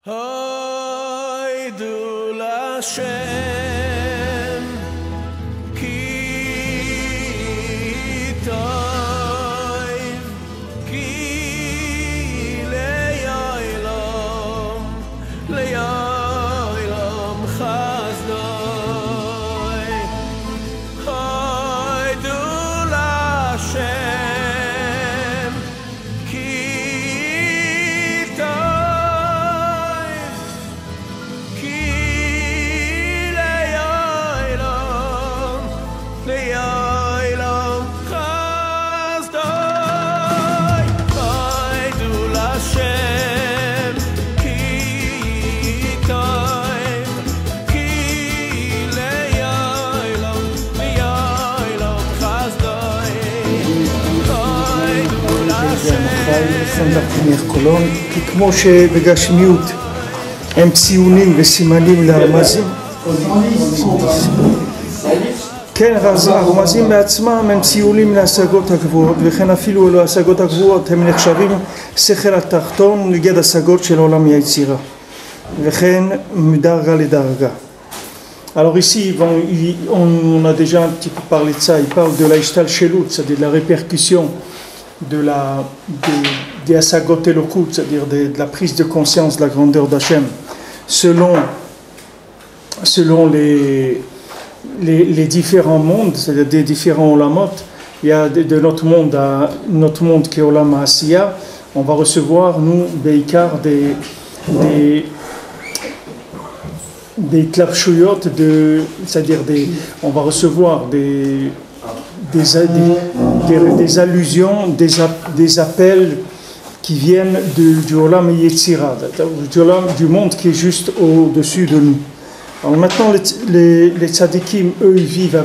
Hoidu Lashem ki toiv ki le'olam chazdoi. Hoidu Lashem ki toiv ki le'olam chazdoi. Hoidu Lashem ki toiv ki le'olam chazdoi. Hoidu Lashem שם בפניך קולון, כי כמו שבגשמיות הם ציונים וסימנים לרמזים, כן, הרמזים בעצמם הם ציונים להשגות הגבוהות, וכן אפילו להשגות הגבוהות הם נחשבים שכל התחתון נגד השגות של עולם היצירה, וכן מדרגה לדרגה. Alors ici, on a déjà un petit peu parlé de ça, il parle de la ishtalshelut, c'est-à-dire de la répercussion des asagot elokut, c'est-à-dire de la prise de conscience de la grandeur d'Hachem, selon les différents mondes, c'est-à-dire des différents olamot. Il y a de notre monde qui est olam Asiya, on va recevoir, nous, Beikar, des klapshuyot, c'est-à-dire on va recevoir des allusions, des appels qui viennent du Olam Yetzira, du monde qui est juste au-dessus de nous. Alors maintenant, les tzadikim, eux, ils vivent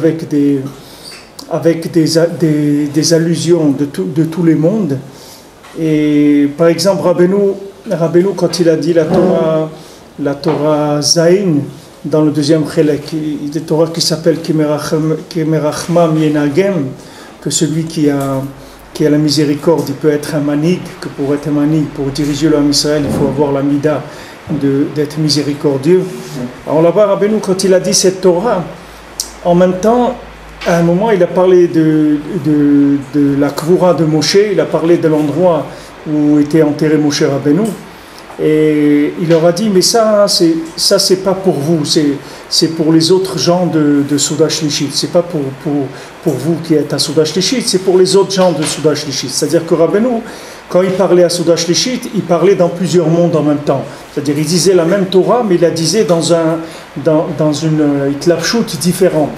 avec des allusions de tous les mondes. Et par exemple, Rabbeinu, quand il a dit la Torah Zayin, dans le deuxième chelek, il y a une Torah qui s'appelle Kemerachmam Yenagem, que celui qui a la miséricorde, il peut être un manig, que pour être un manig, pour diriger l'homme Israël, il faut avoir la mida d'être miséricordieux. Alors là-bas, Rabbeinu, quand il a dit cette Torah, en même temps, à un moment, il a parlé de la Kvura de Moshe, il a parlé de l'endroit où était enterré Moshe Rabbeinu. Et il leur a dit, mais ça c'est pas pour vous, c'est pour les autres gens de Souda Shlishit, c'est pas pour vous qui êtes à Souda Shlishit, c'est pour les autres gens de Souda Shlishit. C'est-à-dire que Rabbeinu, quand il parlait à Souda Shlishit, il parlait dans plusieurs mondes en même temps. C'est-à-dire il disait la même Torah, mais il la disait dans une itlapshut différente.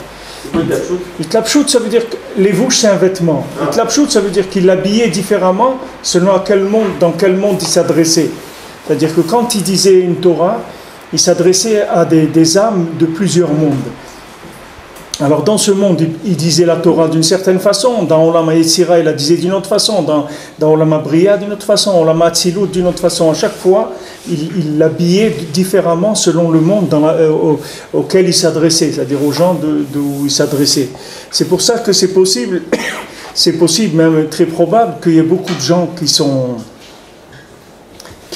Itlapshut, ça veut dire que les vouches c'est un vêtement. Itlapshut, ça veut dire qu'il l'habillait différemment selon dans quel monde il s'adressait. C'est-à-dire que quand il disait une Torah, il s'adressait à des âmes de plusieurs mondes. Alors dans ce monde, il disait la Torah d'une certaine façon, dans Olam HaYetzira, il la disait d'une autre façon, dans Olam HaBriya d'une autre façon, Olam HaTzilut d'une autre façon. À chaque fois, il l'habillait différemment selon le monde auquel il s'adressait, c'est-à-dire aux gens d'où il s'adressait. C'est pour ça que c'est possible, même très probable, qu'il y ait beaucoup de gens qui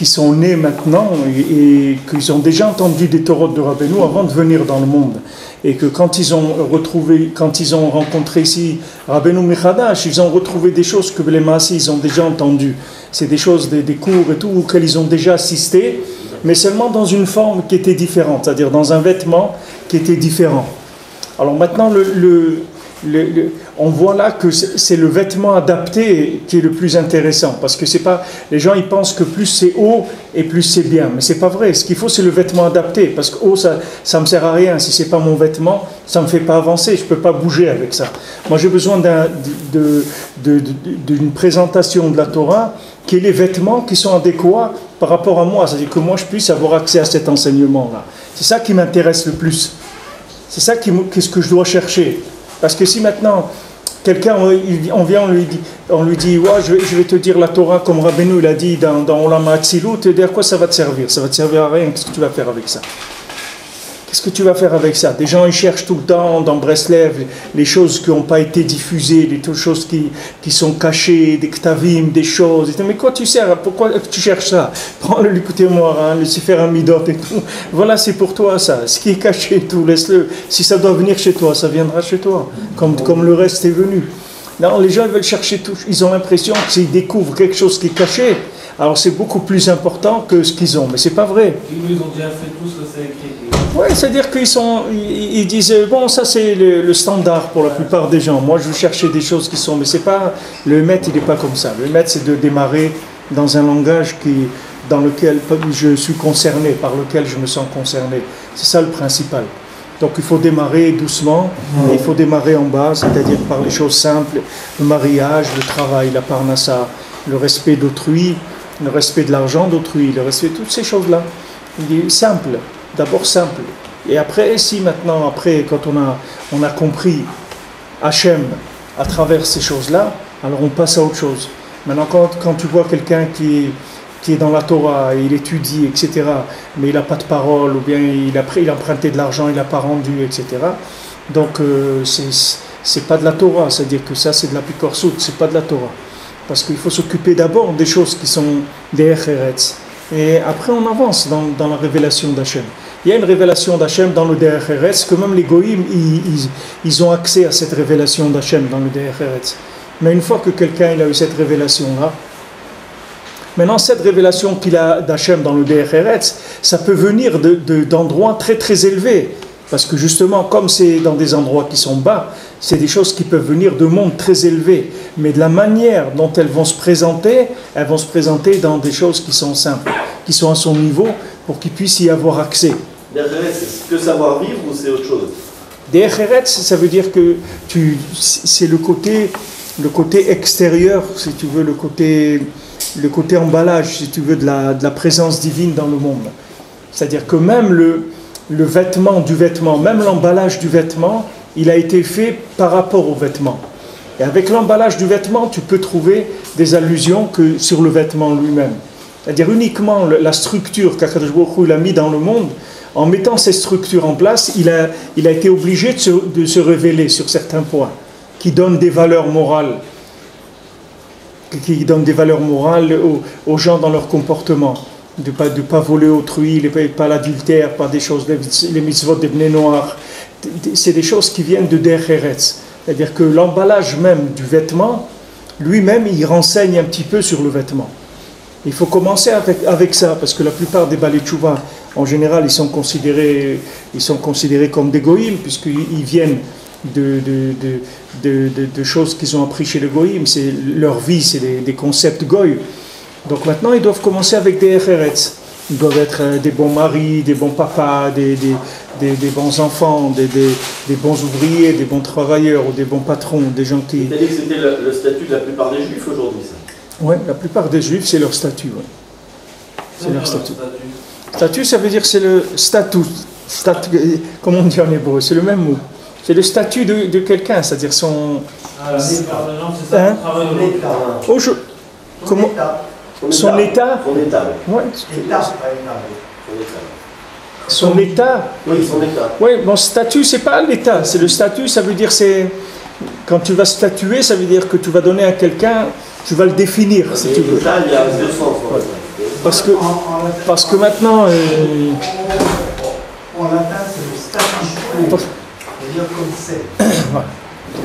sont nés maintenant et qu'ils ont déjà entendu des Torahs de Rabbeinu avant de venir dans le monde. Et que quand ils ont rencontré ici Rabbeinu Mechadash, ils ont retrouvé des choses que les Maassis ils ont déjà entendues. C'est des choses, des cours et tout, auxquels ils ont déjà assisté, mais seulement dans une forme qui était différente, c'est-à-dire dans un vêtement qui était différent. Alors maintenant, on voit là que c'est le vêtement adapté qui est le plus intéressant, parce que c'est pas, les gens ils pensent que plus c'est haut et plus c'est bien, mais c'est pas vrai. Ce qu'il faut c'est le vêtement adapté, parce que haut ça me sert à rien. Si c'est pas mon vêtement, ça me fait pas avancer, je peux pas bouger avec ça. Moi j'ai besoin d'une présentation de la Torah qui est les vêtements qui sont adéquats par rapport à moi, c'est-à-dire que moi je puisse avoir accès à cet enseignement là. C'est ça qui m'intéresse le plus, c'est ça qu'est-ce que je dois chercher. Parce que si maintenant, quelqu'un, on vient, on lui dit ouais, je vais te dire la Torah comme Rabbeinu il a dit dans Olam HaTzilut, et à quoi ça va te servir? Ça va te servir à rien, qu'est-ce que tu vas faire avec ça? Qu'est-ce que tu vas faire avec ça? Des gens, ils cherchent tout le temps dans Breslev les choses qui n'ont pas été diffusées, les choses qui sont cachées, des ktavim, des choses. Mais quoi tu sers? Pourquoi tu cherches ça? Prends le Likutei Moharan, le Sefer Hamidot et tout. Voilà, c'est pour toi ça. Ce qui est caché et tout, laisse-le. Si ça doit venir chez toi, ça viendra chez toi. Comme le reste est venu. Non, les gens ils veulent chercher tout. Ils ont l'impression que s'ils découvrent quelque chose qui est caché, alors c'est beaucoup plus important que ce qu'ils ont. Mais c'est pas vrai. Ils ont déjà fait tout ce que c'est écrit. Oui, c'est-à-dire qu'ils disent, bon, ça c'est le standard pour la plupart des gens. Moi, je veux chercher des choses qui sont... Mais c'est pas... Le maître, il n'est pas comme ça. Le maître, c'est de démarrer dans un langage dans lequel je suis concerné, par lequel je me sens concerné. C'est ça le principal. Donc il faut démarrer doucement, et il faut démarrer en bas, c'est-à-dire par les choses simples, le mariage, le travail, la parnassa, le respect d'autrui, le respect de l'argent d'autrui, le respect de toutes ces choses-là. Il est simple. D'abord simple. Et après, quand on a compris Hachem à travers ces choses-là, alors on passe à autre chose. Maintenant, quand tu vois quelqu'un qui est dans la Torah, il étudie, etc., mais il n'a pas de parole, ou bien il a emprunté de l'argent, il n'a pas rendu, etc., donc c'est pas de la Torah, c'est-à-dire que ça c'est de la pikorsout, c'est pas de la Torah. Parce qu'il faut s'occuper d'abord des choses qui sont des eretz. Et après, on avance dans la révélation d'Hachem. Il y a une révélation d'Hachem dans le Derech Eretz, que même les Goïm, ils ont accès à cette révélation d'Hachem dans le Derech Eretz. Mais une fois que quelqu'un il a eu cette révélation-là, maintenant cette révélation qu'il a d'Hachem dans le Derech Eretz, ça peut venir d'endroits très très élevés. Parce que justement, comme c'est dans des endroits qui sont bas, c'est des choses qui peuvent venir de mondes très élevés. Mais de la manière dont elles vont se présenter dans des choses qui sont simples, qui sont à son niveau, pour qu'il puisse y avoir accès. Derech Eretz, c'est que savoir vivre ou c'est autre chose? Derech Eretz, ça veut dire que c'est le côté extérieur, si tu veux, le côté emballage, si tu veux, de la présence divine dans le monde. C'est-à-dire que même le vêtement du vêtement, même l'emballage du vêtement, il a été fait par rapport au vêtement. Et avec l'emballage du vêtement, tu peux trouver des allusions que sur le vêtement lui-même. C'est-à-dire uniquement la structure qu'Akadosh Baruch Hu a mis dans le monde, en mettant ces structures en place, il a été obligé de se révéler sur certains points, qui donnent des valeurs morales, aux gens dans leur comportement. De pas voler autrui, pas l'adultère, pas des choses, les mitzvot des bnei noirs. C'est des choses qui viennent de Derech Eretz. C'est-à-dire que l'emballage même du vêtement, lui-même, il renseigne un petit peu sur le vêtement. Il faut commencer avec ça, parce que la plupart des balei tchouva, en général, ils sont considérés comme des goïms, puisqu'ils viennent de choses qu'ils ont appris chez les goïms. Leur vie, c'est des concepts goïs. Donc maintenant, ils doivent commencer avec des eretz. Ils doivent être des bons maris, des bons papas, des bons enfants, des bons ouvriers, des bons travailleurs ou des bons patrons, des gens qui... C'est-à-dire que c'était le statut de la plupart des juifs aujourd'hui, ça? Oui, la plupart des juifs, c'est leur statut. Ouais. C'est leur statut. Statut, ça veut dire c'est le statut. Comment on dit en hébreu? C'est le même mot. C'est le statut de quelqu'un, c'est-à-dire son... La plupart des gens, c'est ça, Hein? travail de l'autre. Comment? Son état. Son état, oui. Ouais. Son état. Son état. Oui, son état. Oui, bon, statut, c'est pas l'état. C'est le statut, ça veut dire c'est... Quand tu vas statuer, ça veut dire que tu vas donner à quelqu'un, tu vas le définir, si tu veux. L'état, il y a deux sens. Ouais. Parce que maintenant... En latin, c'est le statu quo. C'est-à-dire comme c'est.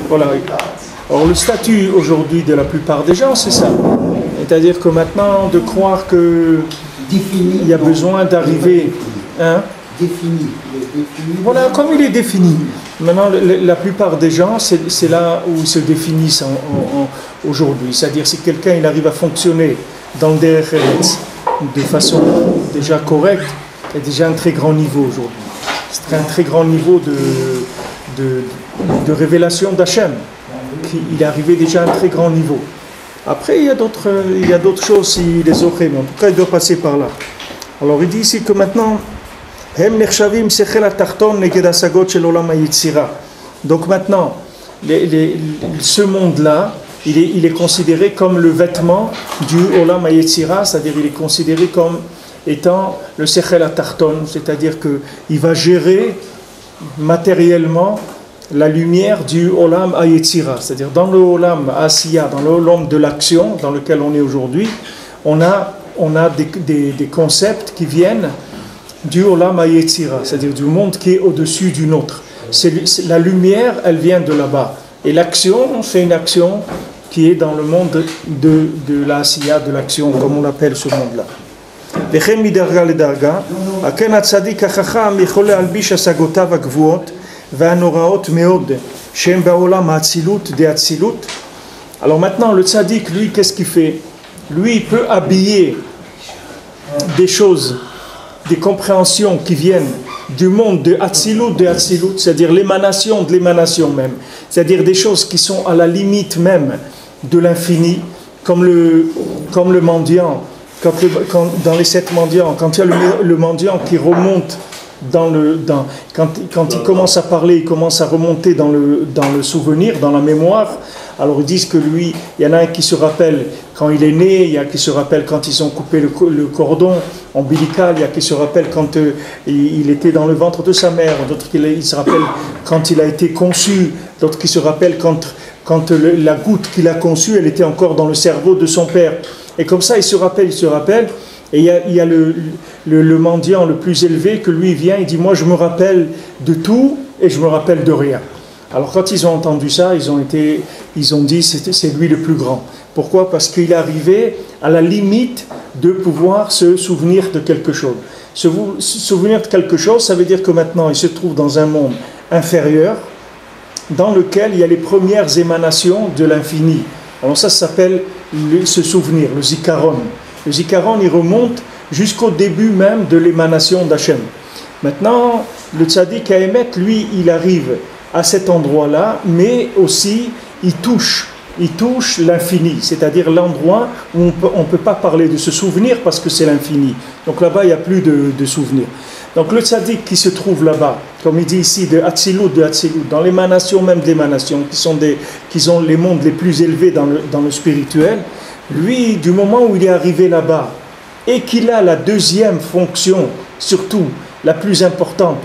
Voilà. Alors le statut aujourd'hui de la plupart des gens, c'est ça. C'est-à-dire que maintenant, de croire que Défini. il y a besoin d'arriver... Hein? Défini. Il est défini. Voilà, comme il est défini. Maintenant, la plupart des gens, c'est là où ils se définissent aujourd'hui. C'est-à-dire si quelqu'un il arrive à fonctionner dans le Derech Eretz de façon déjà correcte, il y a déjà un très grand niveau aujourd'hui. C'est un très grand niveau de révélation d'Hachem. Il est arrivé déjà à un très grand niveau. Après, il y a d'autres choses, si les autres, mais en tout cas, il doit passer par là. Alors, il dit ici que maintenant, donc maintenant, ce monde-là, il est considéré comme le vêtement du Olam HaYetzira, c'est-à-dire il est considéré comme étant le Sechel Atarton, c'est-à-dire qu'il va gérer matériellement la lumière du Olam Hayetzira, c'est-à-dire dans le Olam Asiya, dans le Olam de l'action dans lequel on est aujourd'hui, on a des concepts qui viennent du Olam Hayetzira, c'est-à-dire du monde qui est au-dessus du nôtre. La lumière, elle vient de là-bas. Et l'action, c'est une action qui est dans le monde de la Asiya, de l'action, comme on appelle ce monde-là. וכן מדרגה לדרגה, הכן הצדיק החכם יכול להלביש השגותיו הגבוהות והנוראות מאוד, שהם בעולם האצילות דאצילות. Alors maintenant, le tzaddik, lui, qu'est-ce qu'il fait? Lui, il peut habiller des choses, des compréhensions qui viennent du monde de Hatzilut, c'est-à-dire l'émanation de l'émanation même, c'est-à-dire des choses qui sont à la limite même de l'infini, comme le mendiant, dans les 7 mendiants, quand il y a le mendiant qui remonte quand il commence à parler, il commence à remonter dans le souvenir, dans la mémoire. Alors ils disent que lui, il y en a un qui se rappelle quand il est né, il y a qui se rappelle quand ils ont coupé le cordon ombilical, il y a qui se rappelle quand il était dans le ventre de sa mère, d'autres qui se rappellent quand il a été conçu, d'autres qui se rappellent quand la goutte qu'il a conçue, elle était encore dans le cerveau de son père. Et comme ça, il se rappelle. Et il y a le mendiant le plus élevé que lui vient, il dit, moi je me rappelle de tout et je me rappelle de rien. Alors quand ils ont entendu ça, ils ont dit c'est lui le plus grand. Pourquoi? Parce qu'il est arrivé à la limite de pouvoir se souvenir de quelque chose. Se souvenir de quelque chose, ça veut dire que maintenant il se trouve dans un monde inférieur, dans lequel il y a les premières émanations de l'infini. Alors ça s'appelle se souvenir, le zikaron. Le zikaron, il remonte jusqu'au début même de l'émanation d'Hachem. Maintenant, le tzaddik à Emet, lui, il arrive à cet endroit-là, mais aussi il touche l'infini, c'est-à-dire l'endroit où on ne peut pas parler de se souvenir parce que c'est l'infini. Donc là-bas, il n'y a plus de souvenirs. Donc le tzaddik qui se trouve là-bas, comme il dit ici, de Hatzilut, dans l'émanation même de l'émanation, qui sont les mondes les plus élevés dans le spirituel, lui, du moment où il est arrivé là-bas, et qu'il a la deuxième fonction, surtout la plus importante,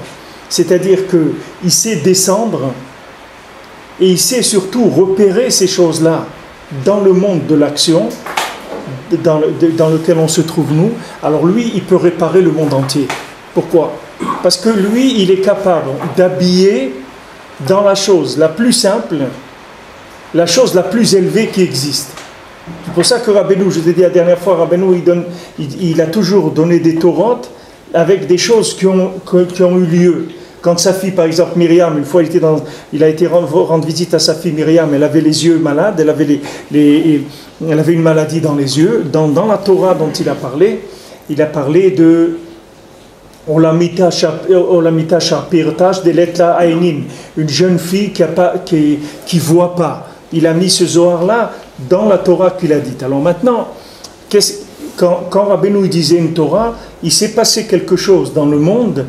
c'est-à-dire qu'il sait descendre, et il sait surtout repérer ces choses-là dans le monde de l'action, dans lequel on se trouve nous, alors lui, il peut réparer le monde entier. Pourquoi? Parce que lui, il est capable d'habiller dans la chose la plus simple, la chose la plus élevée qui existe. C'est pour ça que Rabbeinu, je t'ai dit la dernière fois, Rabbeinu, il a toujours donné des Torotes avec des choses qui ont eu lieu. Quand sa fille, par exemple, Myriam, une fois il a été rendre visite à sa fille Myriam, elle avait les yeux malades, elle avait une maladie dans les yeux. Dans la Torah dont il a parlé de Olamita Sharpirtash Deletla Ainin, une jeune fille qui voit pas. Il a mis ce Zohar-là dans la Torah qu'il a dite. Alors maintenant, quand Rabbeinu disait une Torah, il s'est passé quelque chose dans le monde,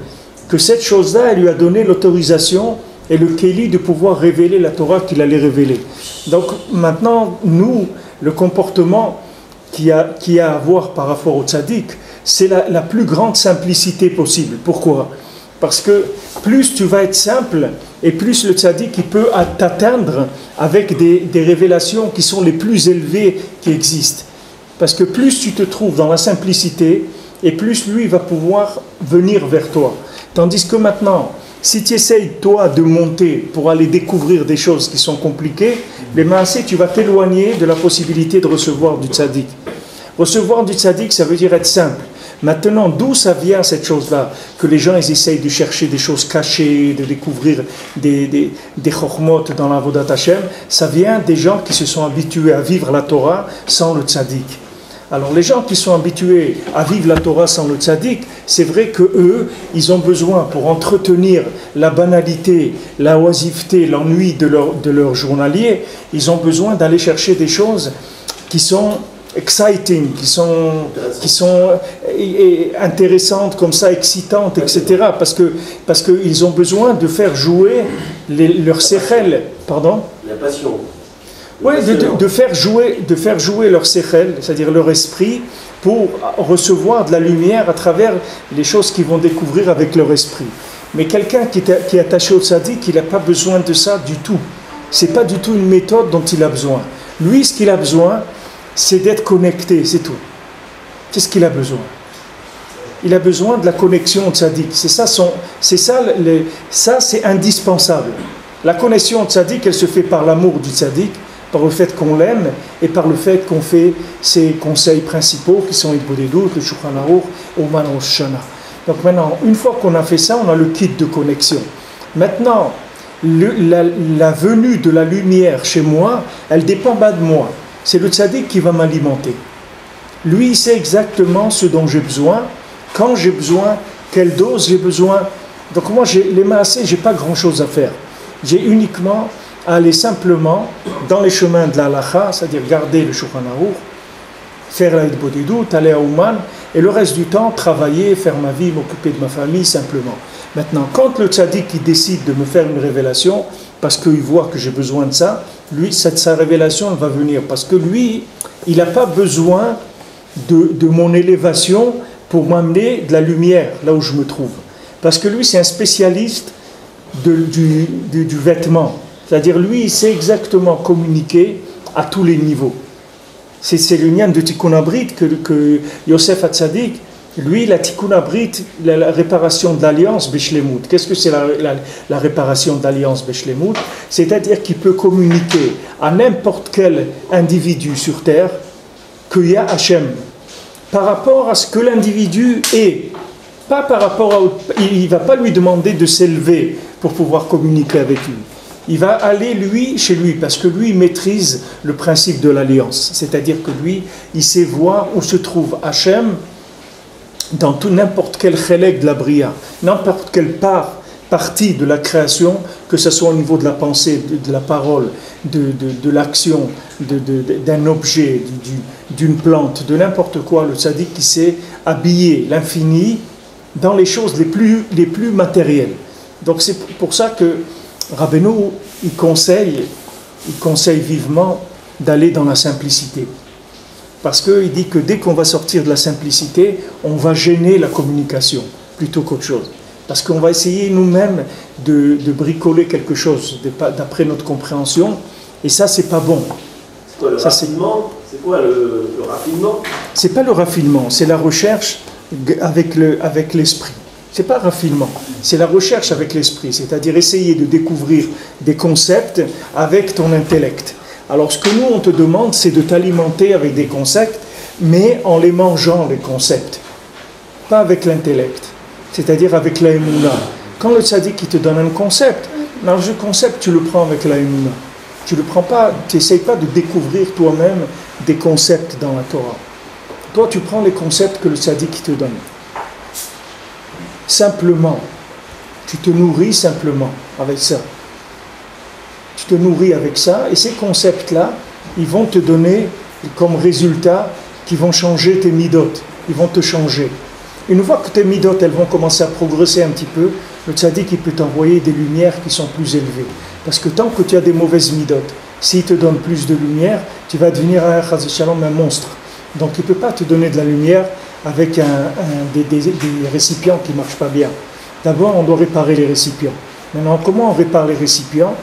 que cette chose-là, elle lui a donné l'autorisation et le kéli de pouvoir révéler la Torah qu'il allait révéler. Donc maintenant, nous, le comportement qu'il y a à avoir par rapport au tzaddik, c'est la plus grande simplicité possible. Pourquoi? Parce que plus tu vas être simple, et plus le tzaddik il peut t'atteindre avec des révélations qui sont les plus élevées qui existent. Parce que plus tu te trouves dans la simplicité, et plus lui va pouvoir venir vers toi. Tandis que maintenant, si tu essayes toi de monter pour aller découvrir des choses qui sont compliquées, les maasé, tu vas t'éloigner de la possibilité de recevoir du tzaddik. Recevoir du tzaddik, ça veut dire être simple. Maintenant, d'où ça vient cette chose-là? Que les gens ils essayent de chercher des choses cachées, de découvrir des chokhmot dans la Avodat Hashem. Ça vient des gens qui se sont habitués à vivre la Torah sans le tzaddik. Alors les gens qui sont habitués à vivre la Torah sans le tzaddik, c'est vrai qu'eux, ils ont besoin pour entretenir la banalité, la oisiveté, l'ennui de leur journalier, ils ont besoin d'aller chercher des choses qui sont exciting, qui sont intéressantes comme ça, excitantes, etc. Parce que ils ont besoin de faire jouer leur sechel, pardon. La passion. Oui, de faire jouer leur sechel, c'est-à-dire leur esprit, pour recevoir de la lumière à travers les choses qu'ils vont découvrir avec leur esprit. Mais quelqu'un qui est attaché au tzaddik, il n'a pas besoin de ça du tout. Ce n'est pas du tout une méthode dont il a besoin. Lui, ce qu'il a besoin, c'est d'être connecté, c'est tout. C'est ce qu'il a besoin. Il a besoin de la connexion au tzaddik. Ça, c'est indispensable. La connexion au tzaddik, elle se fait par l'amour du tzaddik, par le fait qu'on l'aime et par le fait qu'on fait ses conseils principaux qui sont Hidbodedut, le Shulchan Aruch, Ouman Rosh Hashanah. Donc maintenant, une fois qu'on a fait ça, on a le kit de connexion. Maintenant, la venue de la lumière chez moi, elle ne dépend pas de moi. C'est le tzaddik qui va m'alimenter. Lui, il sait exactement ce dont j'ai besoin, quand j'ai besoin, quelle dose j'ai besoin. Donc moi, les maasés, je n'ai pas grand-chose à faire. J'ai uniquement à aller simplement dans les chemins de la halacha, c'est-à-dire garder le Shulchan Aruch, faire la Hidbodedut, aller à Ouman, et le reste du temps, travailler, faire ma vie, m'occuper de ma famille, simplement. Maintenant, quand le tzaddik il décide de me faire une révélation, parce qu'il voit que j'ai besoin de ça, lui, sa révélation elle va venir, parce que lui, il n'a pas besoin de mon élévation pour m'amener de la lumière, là où je me trouve. Parce que lui, c'est un spécialiste du vêtement. C'est-à-dire, lui, il sait exactement communiquer à tous les niveaux. C'est le nian de Tikkun Abrit que Yosef Hatzadik, lui, la Tikkun Abrit, la réparation de l'alliance Beshlemut. Qu'est-ce que c'est la réparation de l'alliance Beshlemut? C'est-à-dire qu'il peut communiquer à n'importe quel individu sur terre qu'il y a Hachem. Par rapport à ce que l'individu est. Pas par rapport à... Il ne va pas lui demander de s'élever pour pouvoir communiquer avec lui. Il va aller, lui, chez lui, parce que lui, il maîtrise le principe de l'alliance. C'est-à-dire que lui, il sait voir où se trouve Hachem dans n'importe quel chelek de la bria, n'importe quelle partie de la création, que ce soit au niveau de la pensée, de la parole, de l'action, d'un objet, d'une plante, de n'importe quoi. Le tzaddik qui sait habiller l'infini dans les choses les plus matérielles. Donc c'est pour ça que Rabbeinu, il conseille vivement d'aller dans la simplicité. Parce qu'il dit que dès qu'on va sortir de la simplicité, on va gêner la communication plutôt qu'autre chose. Parce qu'on va essayer nous-mêmes de bricoler quelque chose d'après notre compréhension, et ça, c'est pas bon. C'est quoi le raffinement? C'est quoi le raffinement? C'est pas le raffinement, c'est la recherche avec l'esprit. C'est pas raffinement, c'est la recherche avec l'esprit, c'est-à-dire essayer de découvrir des concepts avec ton intellect. Alors ce que nous on te demande, c'est de t'alimenter avec des concepts, mais en les mangeant les concepts, pas avec l'intellect, c'est-à-dire avec la émouna. Quand le tzaddik il te donne un concept, le concept tu le prends avec la émouna. Tu le prends pas, tu n'essayes pas de découvrir toi-même des concepts dans la Torah. Toi tu prends les concepts que le tzaddik te donne. Simplement, tu te nourris simplement avec ça. Tu te nourris avec ça, et ces concepts-là, ils vont te donner comme résultat qu'ils vont changer tes midot, ils vont te changer. Une fois que tes midot, elles vont commencer à progresser un petit peu, le tzaddik, il peut t'envoyer des lumières qui sont plus élevées. Parce que tant que tu as des mauvaises midot, s'il te donne plus de lumière, tu vas devenir un monstre. Donc il ne peut pas te donner de la lumière avec des récipients qui ne marchent pas bien. D'abord, on doit réparer les récipients. Maintenant, comment on répare les récipients?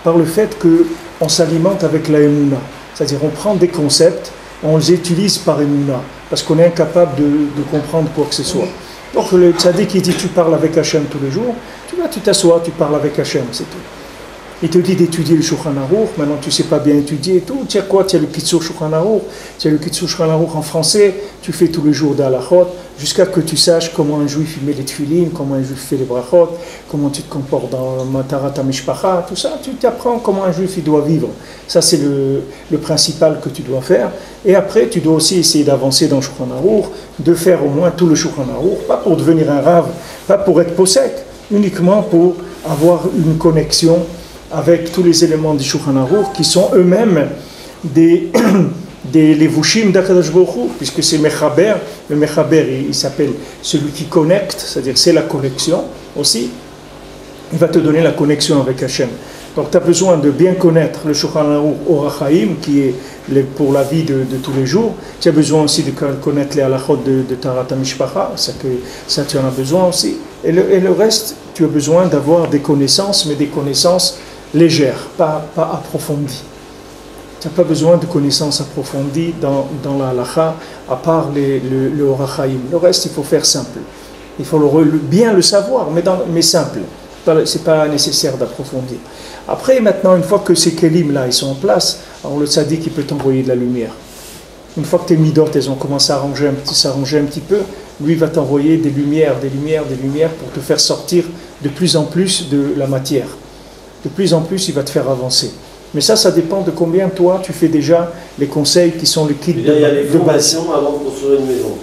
Par le fait qu'on s'alimente avec la émouna. C'est-à-dire, on prend des concepts, on les utilise par émouna, parce qu'on est incapable de comprendre quoi que ce soit. Donc, le tzaddik qui dit, tu parles avec Hachem tous les jours, tu t'assois, tu parles avec Hachem, c'est tout. Il te dit d'étudier le Shulchan Aruch, maintenant tu ne sais pas bien étudier et tout. Tu as quoi? Tu as le Kitzur Shulchan Aruch, tu as le Kitzur Shulchan Aruch en français, tu fais tous les jours d'Halachot, jusqu'à que tu saches comment un juif met les tefilin, comment un juif fait les brachot, comment tu te comportes dans Matarat HaMishpacha, tout ça, tu t'apprends comment un juif il doit vivre. Ça c'est le principal que tu dois faire. Et après tu dois aussi essayer d'avancer dans le Shulchan Aruch, de faire au moins tout le Shulchan Aruch, pas pour devenir un rave, pas pour être possèque, uniquement pour avoir une connexion avec tous les éléments du Shulchan Aruch qui sont eux-mêmes des levushim d'Akadosh Baruch Hu, puisque c'est Mechaber. Le Mechaber, il s'appelle celui qui connecte, c'est-à-dire c'est la connexion aussi. Il va te donner la connexion avec Hachem. Donc tu as besoin de bien connaître le Shulchan Aruch Orach Chaim, qui est pour la vie de tous les jours. Tu as besoin aussi de connaître les halachot de Taharat HaMishpacha, ça tu en as besoin aussi. Et le reste, tu as besoin d'avoir des connaissances, mais des connaissances légères, pas approfondies. Tu n'as pas besoin de connaissances approfondies dans la halacha, à part le Orach Chaim. Le reste, il faut faire simple. Il faut bien le savoir, mais simple. Ce n'est pas nécessaire d'approfondir. Après, maintenant, une fois que ces kelim-là ils sont en place, alors le tzaddik il peut t'envoyer de la lumière. Une fois que tes midot elles ont commencé à s'arranger un petit peu, lui va t'envoyer des lumières pour te faire sortir de plus en plus de la matière. De plus en plus, il va te faire avancer. Mais ça dépend de combien toi tu fais déjà les conseils qui sont les kits de base. Il y a les fondations avant de construire une maison.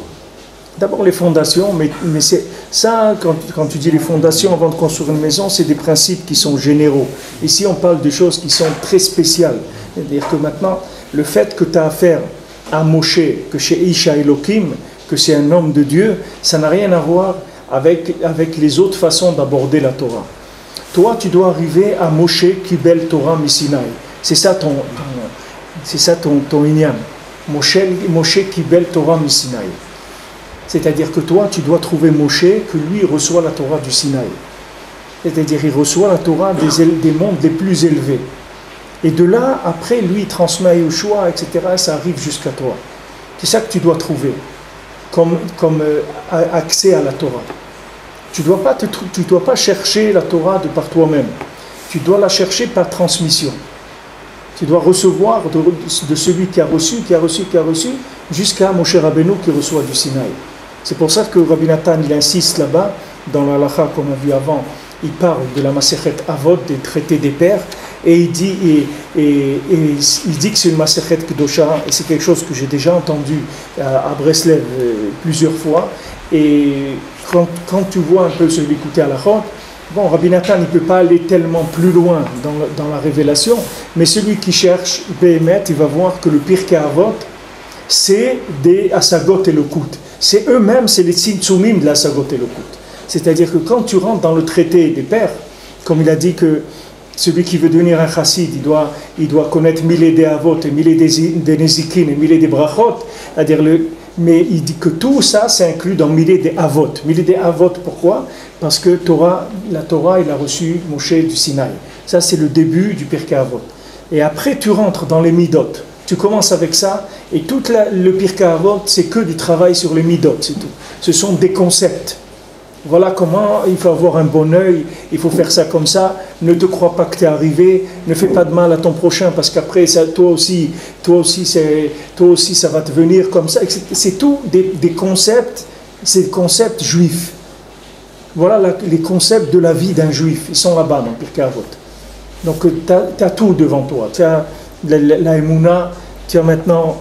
D'abord les fondations, mais c'est ça, quand tu dis les fondations avant de construire une maison, c'est des principes qui sont généraux. Ici, on parle de choses qui sont très spéciales. C'est-à-dire que maintenant, le fait que tu as affaire à Moshe, que chez Isha Elohim, que c'est un homme de Dieu, ça n'a rien à voir avec les autres façons d'aborder la Torah. Toi, tu dois arriver à Moshe Kibel Torah Misinaï. C'est ça ton inyam. Moshe Kibel Torah Misinaï. C'est-à-dire que toi, tu dois trouver Moshe, que lui reçoit la Torah du Sinaï. C'est-à-dire qu'il reçoit la Torah des mondes les plus élevés. Et de là, après, lui, il transmet à Yoshua, etc., et ça arrive jusqu'à toi. C'est ça que tu dois trouver comme accès à la Torah. Tu ne dois pas chercher la Torah de par toi-même. Tu dois la chercher par transmission. Tu dois recevoir de celui qui a reçu, jusqu'à Moshe Rabbeinu qui reçoit du Sinaï. C'est pour ça que Rabbi Nathan, il insiste là-bas, dans la halakha qu'on a vu avant, il parle de la Masechet Avot, des traités des pères, et il dit que c'est une Masechet Kedosha, et c'est quelque chose que j'ai déjà entendu à Breslev plusieurs fois, et quand tu vois un peu celui écouter à la halakha, bon, Rabbi Nathan, il ne peut pas aller tellement plus loin dans la révélation, mais celui qui cherche Behemet, il va voir que le Pirkei Avot, c'est des Asagot et Lokut. C'est eux-mêmes, c'est les Tzimtzumim de l'Asagot et Lokut. C'est-à-dire que quand tu rentres dans le traité des pères, comme il a dit que celui qui veut devenir un chassid, il doit connaître mille des Avot et mille des Nezikin et mille des Brachot, c'est-à-dire mais il dit que tout ça, c'est inclus dans mille des Avot. Mille des Avot, pourquoi ? Parce que la Torah, il a reçu Moshe du Sinaï. Ça, c'est le début du Pirkei Avot. Et après, tu rentres dans les Midot. Tu commences avec ça, et tout le Pirkei Avot, c'est que du travail sur les Midot, c'est tout. Ce sont des concepts. Voilà comment il faut avoir un bon œil, il faut faire ça comme ça. Ne te crois pas que tu es arrivé, ne fais pas de mal à ton prochain, parce qu'après, toi aussi, ça va te venir comme ça. C'est tout des concepts, c'est des concepts juifs. Voilà les concepts de la vie d'un juif, ils sont là-bas dans le Pirkei Avot. Donc tu as tout devant toi, tu as la Emouna, tu as maintenant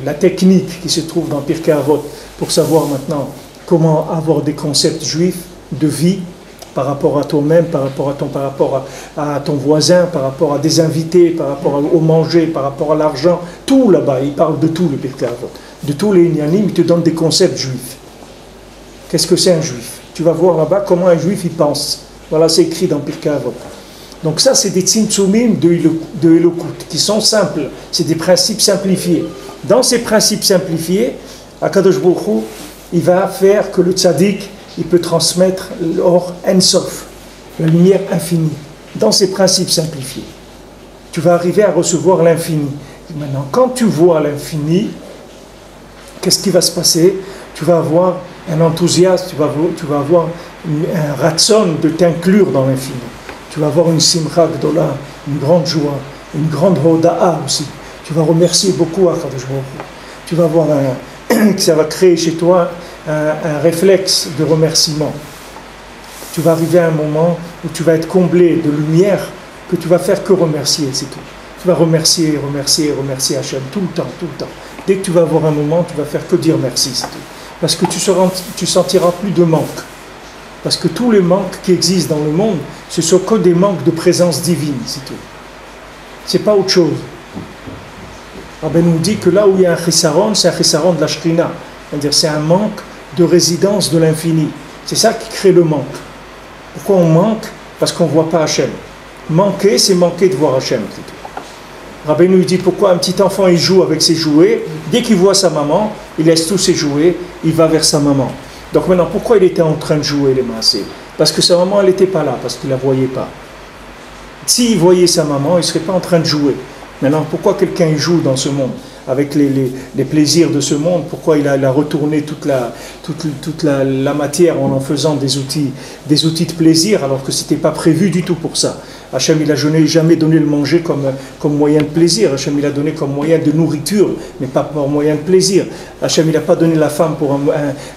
la technique qui se trouve dans le Pirkei Avot pour savoir maintenant comment avoir des concepts juifs de vie par rapport à toi-même, par rapport à ton voisin, par rapport à des invités, par rapport au manger, par rapport à l'argent, tout là-bas, il parle de tout le Pirkei Avot, de tous les inyanim, il te donne des concepts juifs. Qu'est-ce que c'est un juif ? Tu vas voir là-bas comment un juif il pense. Voilà, c'est écrit dans Pirkei Avot. Donc ça, c'est des tzimtzumim de Elokut, qui sont simples. C'est des principes simplifiés. Dans ces principes simplifiés, Akadosh Baruch Hu, il va faire que le tzaddik, il peut transmettre l'or Ensof, la lumière infinie. Dans ces principes simplifiés, tu vas arriver à recevoir l'infini. Maintenant, quand tu vois l'infini, qu'est-ce qui va se passer ? Tu vas avoir un enthousiasme, tu vas avoir un ratson de t'inclure dans l'infini. Tu vas avoir une simcha gdola, une grande joie, une grande hoda'a aussi. Tu vas remercier beaucoup Akadosh Baruch Hu. Tu vas avoir ça va créer chez toi un réflexe de remerciement. Tu vas arriver à un moment où tu vas être comblé de lumière que tu vas faire que remercier, c'est tout. Tu vas remercier Hachem tout le temps. Dès que tu vas avoir un moment, tu vas faire que dire merci, c'est tout. Parce que tu sentiras plus de manque. Parce que tous les manques qui existent dans le monde, ce sont que des manques de présence divine, c'est tout. C'est pas autre chose. Rabbi nous dit que là où il y a un chisaron, c'est un chisaron de la Shrina. C'est-à-dire c'est un manque de résidence de l'infini. C'est ça qui crée le manque. Pourquoi on manque ? Parce qu'on ne voit pas Hachem. Manquer, c'est manquer de voir Hachem. Rabbeinu lui dit pourquoi un petit enfant il joue avec ses jouets, dès qu'il voit sa maman, il laisse tous ses jouets, il va vers sa maman. Donc maintenant, pourquoi il était en train de jouer les maasés? Parce que sa maman, elle n'était pas là, parce qu'il ne la voyait pas. S'il voyait sa maman, il ne serait pas en train de jouer. Maintenant, pourquoi quelqu'un joue dans ce monde avec les plaisirs de ce monde? Pourquoi il a retourné toute la matière en faisant des outils de plaisir alors que ce n'était pas prévu du tout pour ça? Hachem, il n'a jamais donné le manger comme moyen de plaisir. Hachem, il a donné comme moyen de nourriture, mais pas pour moyen de plaisir. Hachem, il n'a pas donné la femme pour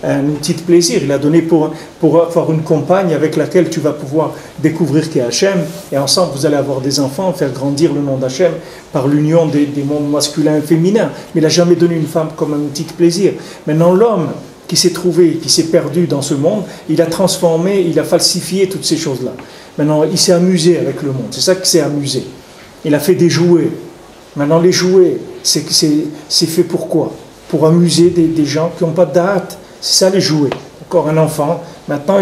un outil de plaisir. Il a donné pour avoir une compagne avec laquelle tu vas pouvoir découvrir qui est Hachem. Et ensemble, vous allez avoir des enfants, faire grandir le nom d'Hachem par l'union des mondes masculins et féminins. Mais il n'a jamais donné une femme comme un outil de plaisir. Maintenant, l'homme qui s'est trouvé, qui s'est perdu dans ce monde, il a transformé, il a falsifié toutes ces choses-là. Maintenant, il s'est amusé avec le monde. C'est ça qu'il s'est amusé. Il a fait des jouets. Maintenant, les jouets, c'est fait pour quoi? Pour amuser des gens qui n'ont pas de date. C'est ça les jouets. Encore un enfant, maintenant,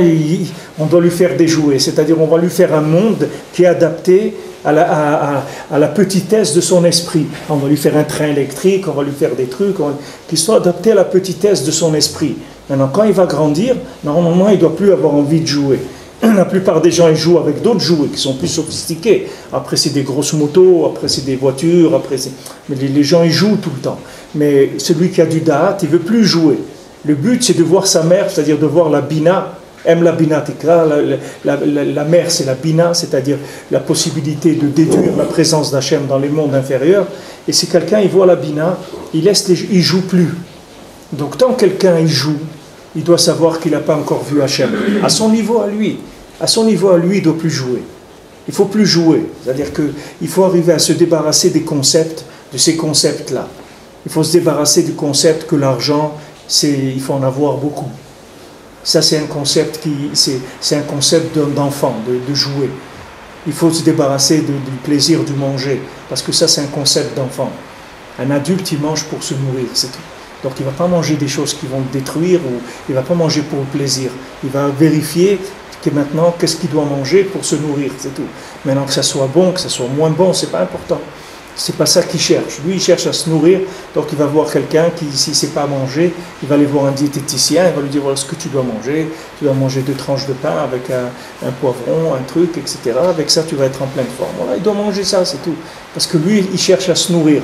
on doit lui faire des jouets. C'est-à-dire, on va lui faire un monde qui est adapté à la petitesse de son esprit. On va lui faire un train électrique, on va lui faire des trucs qui soient adaptés à la petitesse de son esprit. Maintenant, quand il va grandir, normalement, il ne doit plus avoir envie de jouer. La plupart des gens ils jouent avec d'autres jouets qui sont plus sophistiqués. Après c'est des grosses motos, après c'est des voitures, mais les gens ils jouent tout le temps. Mais celui qui a du da'at, il ne veut plus jouer. Le but c'est de voir sa mère, c'est-à-dire de voir la bina. Aime la bina tikra, la mère c'est la bina, c'est-à-dire la possibilité de déduire la présence d'Hachem dans les mondes inférieurs. Et si quelqu'un il voit la bina, il joue plus. Donc tant que quelqu'un il joue, il doit savoir qu'il n'a pas encore vu Hachem. À son niveau à lui, il ne doit plus jouer. Il ne faut plus jouer. C'est-à-dire qu'il faut arriver à se débarrasser des concepts, de ces concepts-là. Il faut se débarrasser du concept que l'argent, il faut en avoir beaucoup. Ça, c'est un concept d'enfant, de jouer. Il faut se débarrasser du plaisir du manger, parce que ça, c'est un concept d'enfant. Un adulte, il mange pour se nourrir, c'est tout. Donc il ne va pas manger des choses qui vont le détruire, ou il ne va pas manger pour le plaisir. Il va vérifier que maintenant, qu'est-ce qu'il doit manger pour se nourrir, c'est tout. Maintenant, que ça soit bon, que ça soit moins bon, ce n'est pas important. Ce n'est pas ça qu'il cherche. Lui, il cherche à se nourrir, donc il va voir quelqu'un qui, s'il ne sait pas manger, il va aller voir un diététicien, il va lui dire voilà ce que tu dois manger 2 tranches de pain avec un poivron, un truc, etc. Avec ça, tu vas être en pleine forme. Voilà, il doit manger ça, c'est tout. Parce que lui, il cherche à se nourrir.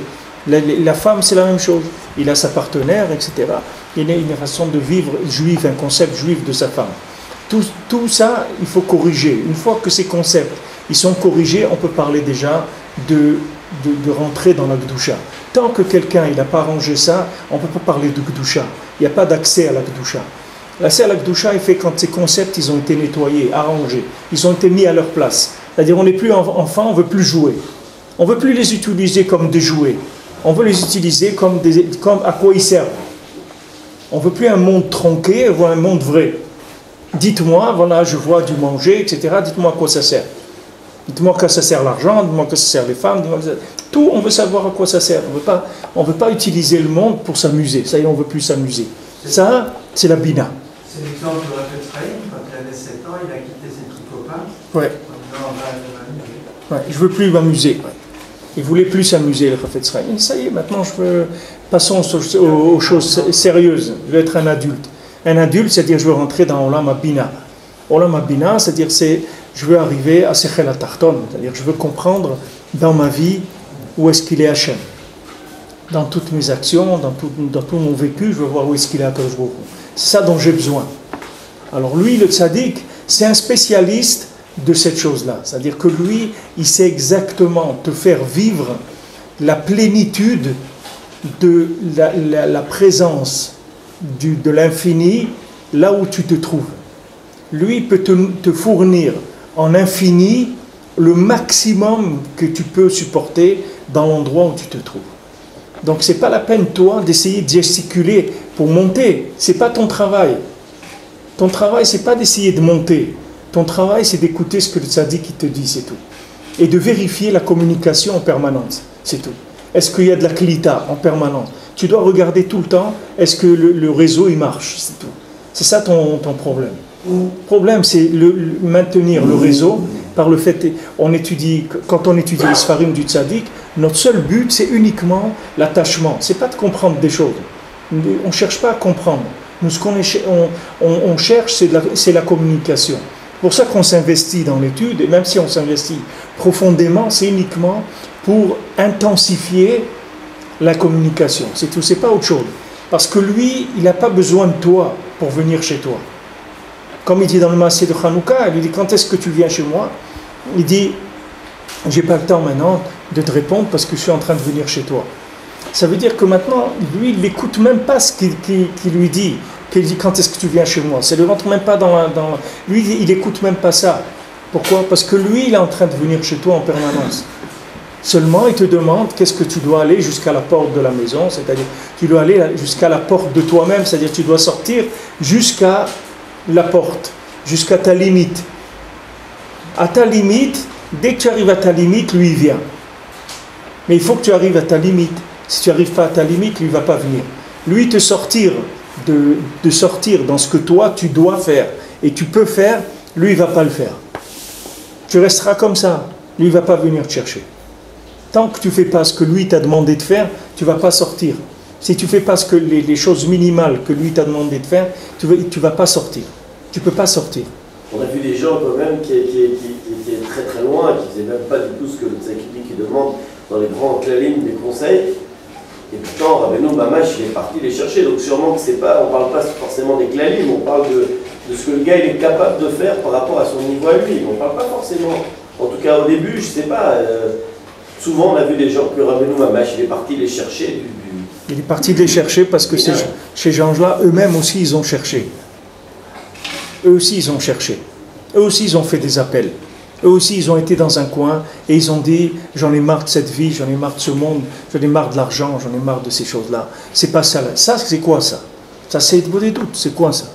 La femme, c'est la même chose. Il a sa partenaire, etc. Il y a une façon de vivre juive, un concept juif de sa femme. Tout ça, il faut corriger. Une fois que ces concepts ils sont corrigés, on peut parler déjà de rentrer dans la Gdusha. Tant que quelqu'un n'a pas arrangé ça, on ne peut pas parler de Gdusha. Il n'y a pas d'accès à la Gdusha. L'accès à la Gdusha est fait quand ces concepts ils ont été nettoyés, arrangés. Ils ont été mis à leur place. C'est-à-dire on n'est plus enfant, on ne veut plus jouer. On ne veut plus les utiliser comme des jouets. On veut les utiliser comme à quoi ils servent. On ne veut plus un monde tronqué, on veut un monde vrai. Dites-moi, voilà, je vois du manger, etc. Dites-moi à quoi ça sert. Dites-moi à quoi ça sert l'argent, dites-moi à quoi ça sert les femmes. Tout, on veut savoir à quoi ça sert. On ne veut pas utiliser le monde pour s'amuser. Ça y est, on ne veut plus s'amuser. Ça, c'est la bina. C'est l'exemple de Raphaël Sraïm, quand il avait 7 ans, il a quitté ses petits copains. Ouais. Je ne veux plus m'amuser. Ouais. Il ne voulait plus s'amuser, le Raphaël Sraïm. Ça y est, maintenant, passons aux choses sérieuses. Je veux être un adulte. Un adulte, c'est-à-dire je veux rentrer dans Olam Abina. Olam Abina, c'est-à-dire je veux arriver à Sechel HaTachton, c'est-à-dire je veux comprendre dans ma vie où est-ce qu'il est Hachem. Dans toutes mes actions, dans tout mon vécu, je veux voir où est-ce qu'il est Akadosh Baruch Hu. C'est ça dont j'ai besoin. Alors lui, le tzaddik, c'est un spécialiste de cette chose-là. C'est-à-dire que lui, il sait exactement te faire vivre la plénitude de la présence de l'infini là où tu te trouves. Lui peut te fournir en infini le maximum que tu peux supporter dans l'endroit où tu te trouves. Donc c'est pas la peine toi d'essayer de gesticuler pour monter, c'est pas ton travail. Ton travail c'est pas d'essayer de monter. Ton travail c'est d'écouter ce que le tzaddik te dit, c'est tout. Et de vérifier la communication en permanence, c'est tout. Est-ce qu'il y a de la klita en permanence? Tu dois regarder tout le temps, est-ce que le réseau il marche, c'est tout. C'est ça ton problème. Le problème c'est maintenir le réseau par le fait, quand on étudie les Sfarim du Tzaddik, notre seul but c'est uniquement l'attachement, c'est pas de comprendre des choses. On ne cherche pas à comprendre. Nous, ce on cherche, c'est la communication. C'est pour ça qu'on s'investit dans l'étude, et même si on s'investit profondément, c'est uniquement pour intensifier la communication. C'est tout, c'est pas autre chose. Parce que lui, il n'a pas besoin de toi pour venir chez toi. Comme il dit dans le Maaseh de Hanouka, il dit quand est-ce que tu viens chez moi? Il dit j'ai pas le temps maintenant de te répondre parce que je suis en train de venir chez toi. Ça veut dire que maintenant, lui, il n'écoute même pas ce qu'il lui dit. Qu'il dit quand est-ce que tu viens chez moi? Ça ne rentre même pas dans... Lui, il n'écoute même pas ça. Pourquoi? Parce que lui, il est en train de venir chez toi en permanence. Seulement, il te demande qu'est-ce que tu dois aller jusqu'à la porte de la maison, c'est-à-dire tu dois aller jusqu'à la porte de toi-même, c'est-à-dire tu dois sortir jusqu'à la porte, jusqu'à ta limite. À ta limite, dès que tu arrives à ta limite, lui il vient. Mais il faut que tu arrives à ta limite. Si tu n'arrives pas à ta limite, lui il ne va pas venir. Lui te sortir de sortir dans ce que toi tu dois faire et tu peux faire, lui il ne va pas le faire. Tu resteras comme ça, lui il ne va pas venir te chercher. Tant que tu ne fais pas ce que lui t'a demandé de faire, tu ne vas pas sortir. Si tu ne fais pas ce que les choses minimales que lui t'a demandé de faire, tu ne vas pas sortir. Tu ne peux pas sortir. On a vu des gens quand même qui étaient très très loin, qui ne faisaient même pas du tout ce que le Tzaddik demande dans les grands clalim des conseils. Et pourtant, Rabbeinu Mamash, il est parti les chercher. Donc sûrement que c'est pas, on ne parle pas forcément des clalim, on parle de ce que le gars il est capable de faire par rapport à son niveau à lui. On ne parle pas forcément. En tout cas au début, je ne sais pas. Souvent on a vu des gens que Rabbeinu Mamash, il est parti les chercher. Il est parti les chercher parce que ces gens-là, eux-mêmes aussi, ils ont cherché. Eux aussi, ils ont cherché. Eux aussi, ils ont fait des appels. Eux aussi, ils ont été dans un coin et ils ont dit « J'en ai marre de cette vie, j'en ai marre de ce monde, j'en ai marre de l'argent, j'en ai marre de ces choses-là. » C'est pas ça. Ça, c'est quoi ça? Ça, c'est des doutes. C'est quoi ça?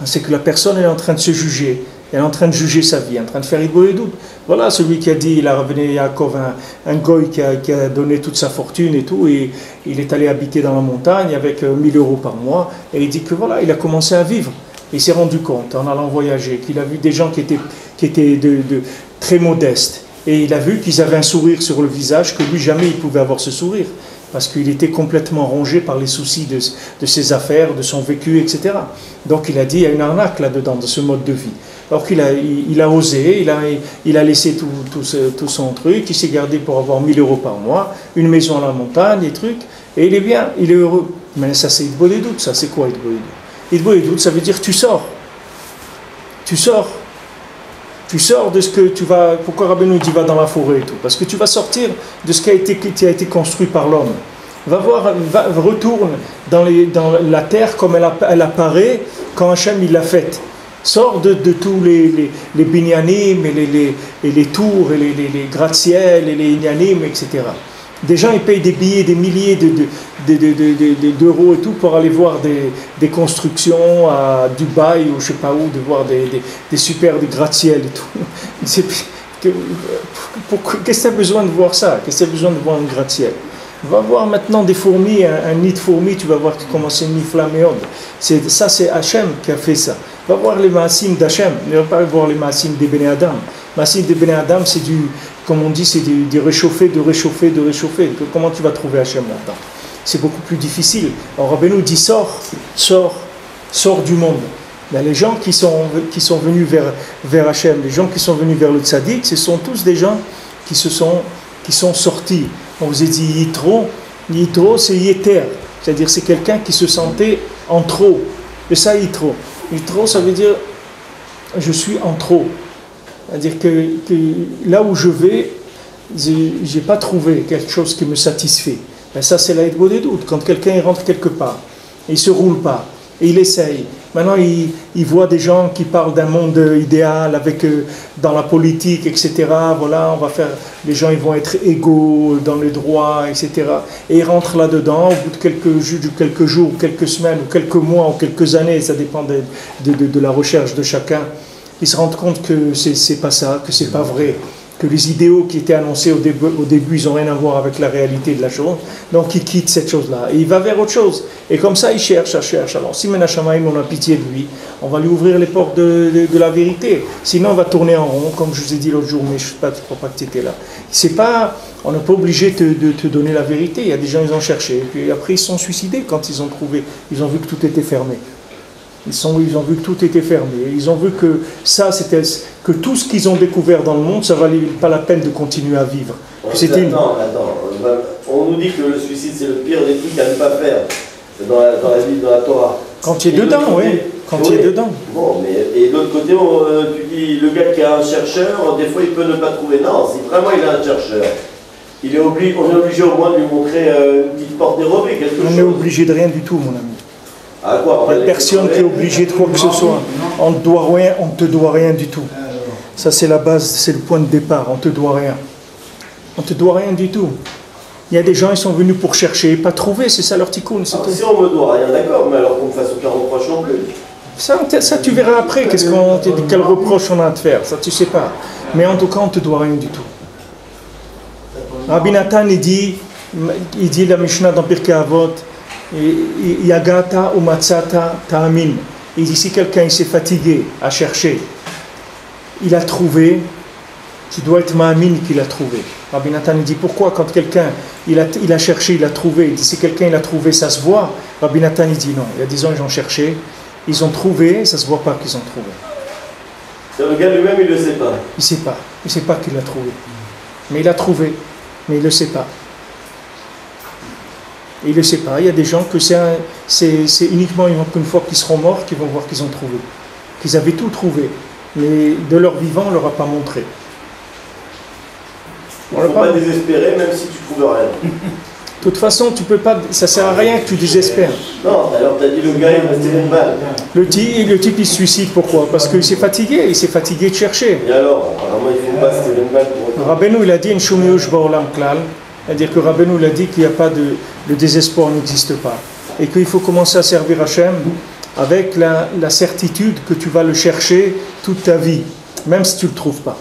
C'est que la personne est en train de se juger. Elle est en train de juger sa vie, en train de faire rigoler les doutes. Voilà celui qui a dit, il a revenu Yaakov, un goy qui a donné toute sa fortune et tout, et il est allé habiter dans la montagne avec 1000 euros par mois, et il dit que voilà, il a commencé à vivre. Il s'est rendu compte, en allant voyager, qu'il a vu des gens qui étaient très modestes, et il a vu qu'ils avaient un sourire sur le visage, que lui, jamais il pouvait avoir ce sourire, parce qu'il était complètement rongé par les soucis de ses affaires, de son vécu, etc. Donc il a dit, il y a une arnaque là-dedans, de ce mode de vie. Alors qu'il a osé, il a laissé tout son truc, il s'est gardé pour avoir 1000 euros par mois, une maison à la montagne, des trucs, et il est bien, il est heureux. Mais ça c'est Idbo les doutes, ça c'est quoi Idbo les doutes? Idbo les doutes, ça veut dire tu sors. Tu sors de ce que tu vas... Pourquoi Rabbeinu dit va dans la forêt et tout? Parce que tu vas sortir de ce qui a été construit par l'homme. Retourne dans la terre comme elle apparaît quand Hachem il l'a faite. Sors de tous les binyanim et les tours et les gratte-ciel et les inyanim, etc. Des gens ils payent des billets, des milliers d'euros et tout pour aller voir des constructions à Dubaï ou je sais pas où, de voir des super gratte-ciel et tout. Qu'est-ce que tu as besoin de voir ça? Qu'est-ce que tu as besoin de voir un gratte-ciel? Va voir maintenant des fourmis, un nid de fourmis, tu vas voir comment c'est niflaméod. Ça c'est Hachem qui a fait ça. Va voir les maasim d'Hachem, ne va pas voir les maasim des Béné Adam. Maasim des Béné Adam, c'est comme on dit, c'est du réchauffer. Comment tu vas trouver Hachem là-dedans? C'est beaucoup plus difficile. Alors Rabbeinu dit sors du monde. Ben, les gens qui sont venus vers Hachem, les gens qui sont venus vers le tzaddik, ce sont tous des gens qui sont sortis. On vous a dit Yitro c'est Yeter, c'est-à-dire c'est quelqu'un qui se sentait en trop. Et ça Yitro. Yitro ça veut dire je suis en trop. C'est-à-dire que là où je vais, j'ai pas trouvé quelque chose qui me satisfait. Ben ça c'est la Idbo des doutes. Quand quelqu'un rentre quelque part, il se roule pas, et il essaye. Maintenant, il voit des gens qui parlent d'un monde idéal avec dans la politique, etc. Voilà, les gens ils vont être égaux dans les droits, etc. Et ils rentrent là-dedans. Au bout de quelques jours, quelques semaines, ou quelques mois, ou quelques années, ça dépend de la recherche de chacun. Ils se rendent compte que c'est pas ça, que c'est pas vrai. que les idéaux qui étaient annoncés au début, ils n'ont rien à voir avec la réalité de la chose. Donc il quitte cette chose-là et il va vers autre chose. Et comme ça, il cherche. Alors si Menachamaïm, on a pitié de lui, on va lui ouvrir les portes de la vérité. Sinon, on va tourner en rond, comme je vous ai dit l'autre jour, mais je ne crois pas que tu étais là. On n'est pas obligé de te donner la vérité. Il y a des gens, ils ont cherché. Et puis après, ils se sont suicidés quand ils ont trouvé. Ils ont vu que tout était fermé. Ils ont vu que tout était fermé. Ils ont vu que que tout ce qu'ils ont découvert dans le monde, ça ne valait pas la peine de continuer à vivre. Attends. On nous dit que le suicide, c'est le pire des trucs à ne pas faire dans la Bible, dans la Torah. Quand tu es dedans, oui. Quand tu es dedans. Bon, mais et de l'autre côté, tu dis, le gars qui a un chercheur, des fois, il peut ne pas trouver. Non, si vraiment il a un chercheur, on est obligé au moins de lui montrer une petite porte dérobée, quelque chose. On n'est obligé de rien du tout, mon ami. À quoi? Il n'y a personne qui est obligé de quoi que ce soit. On ne te doit rien du tout. Ça, c'est la base, c'est le point de départ. On ne te doit rien. On ne te doit rien du tout. Il y a des gens, ils sont venus pour chercher et pas trouver, c'est ça leur tikkun. Si on me doit rien, d'accord, mais alors qu'on me fasse aucun reproche non plus. Ça, tu verras après, quel reproche on a à te faire. Ça, tu sais pas. Mais en tout cas, on ne te doit rien du tout. Rabbi Nathan, il dit la Mishnah dans Pirkei Avot, Yagata ou Matzata Ta'amin. Il dit si quelqu'un s'est fatigué à chercher, il a trouvé, tu dois être ma'amin qu'il a trouvé. Rabbi Nathan dit pourquoi quand quelqu'un il a cherché, il a trouvé. Il dit si quelqu'un il a trouvé, ça se voit. Rabbi Nathan dit non. Il y a des gens ils ont cherché, ils ont trouvé, ça se voit pas qu'ils ont trouvé. Le gars lui-même il le sait pas. Il sait pas qu'il l'a trouvé. Mais il a trouvé, mais il le sait pas. Et il ne le sait pas. Il y a des gens que c'est uniquement une fois qu'ils seront morts qu'ils vont voir qu'ils ont trouvé. Qu'ils avaient tout trouvé. Mais de leur vivant, on ne leur a pas montré. Il ne faut pas désespérer même si tu ne trouves rien. De toute façon, tu peux pas, ça ne sert à rien que tu désespères. Non, alors tu as dit le gars il restait une balle. Le type il se suicide, pourquoi? Parce qu'il s'est fatigué de chercher. Et alors, apparemment il faut pas se tirer une balle pour... Rabbeinu il a dit, c'est-à-dire que Rabbeinu il a dit qu'il n'y a pas le désespoir n'existe pas. Et qu'il faut commencer à servir Hachem avec la certitude que tu vas le chercher toute ta vie, même si tu ne le trouves pas.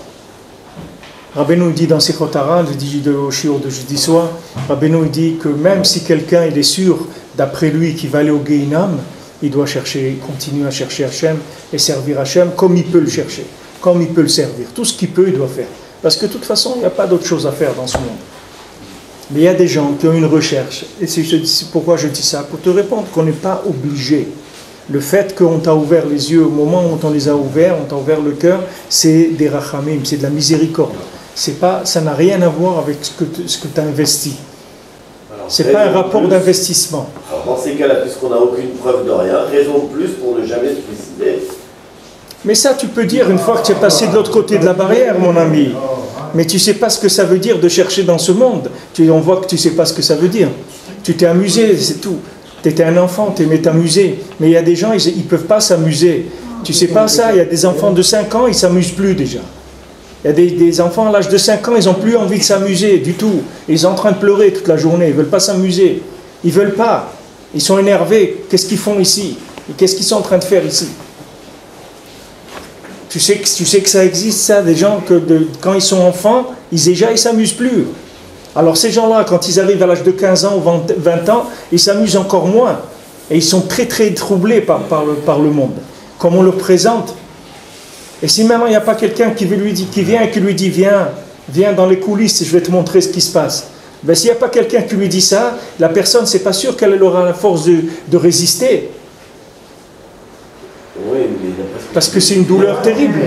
Rabbeinu dit dans Sichot Hara, au shiur de jeudi soir, Rabbeinu dit que même si quelqu'un il est sûr, d'après lui, qu'il va aller au Gehinam, il doit continuer à chercher Hachem et servir Hachem comme il peut le chercher, comme il peut le servir. Tout ce qu'il peut, il doit faire. Parce que de toute façon, il n'y a pas d'autre chose à faire dans ce monde. Mais il y a des gens qui ont une recherche. Et pourquoi je dis ça? Pour te répondre qu'on n'est pas obligé. Le fait qu'on t'a ouvert les yeux au moment où on les a ouverts, on t'a ouvert le cœur, c'est des rachamim, c'est de la miséricorde. Ça n'a rien à voir avec ce que tu as investi. C'est pas un rapport d'investissement. Alors dans ces cas-là, puisqu'on n'a aucune preuve de rien, raison de plus pour ne jamais se suicider. Mais ça, tu peux dire une fois que tu es passé de l'autre côté de la barrière, mon ami. Mais tu ne sais pas ce que ça veut dire de chercher dans ce monde. On voit que tu ne sais pas ce que ça veut dire. Tu t'es amusé, c'est tout. Tu étais un enfant, tu aimais t'amuser. Mais il y a des gens, ils ne peuvent pas s'amuser. Tu ne sais pas ça, il y a des enfants de 5 ans, ils ne s'amusent plus déjà. Il y a des enfants à l'âge de 5 ans, ils n'ont plus envie de s'amuser du tout. Ils sont en train de pleurer toute la journée, ils ne veulent pas s'amuser. Ils ne veulent pas. Ils sont énervés. Qu'est-ce qu'ils font ici? Et qu'est-ce qu'ils sont en train de faire ici? Tu sais que ça existe, ça, des gens que quand ils sont enfants, ils ne s'amusent plus. Alors ces gens-là, quand ils arrivent à l'âge de 15 ans ou 20 ans, ils s'amusent encore moins. Et ils sont très très troublés par le monde. Comme on le présente. Et si maintenant il n'y a pas quelqu'un qui vient et qui lui dit viens dans les coulisses et je vais te montrer ce qui se passe. Ben, s'il n'y a pas quelqu'un qui lui dit ça, la personne, c'est pas sûr qu'elle aura la force de résister. Oui, mais parce que c'est une douleur terrible.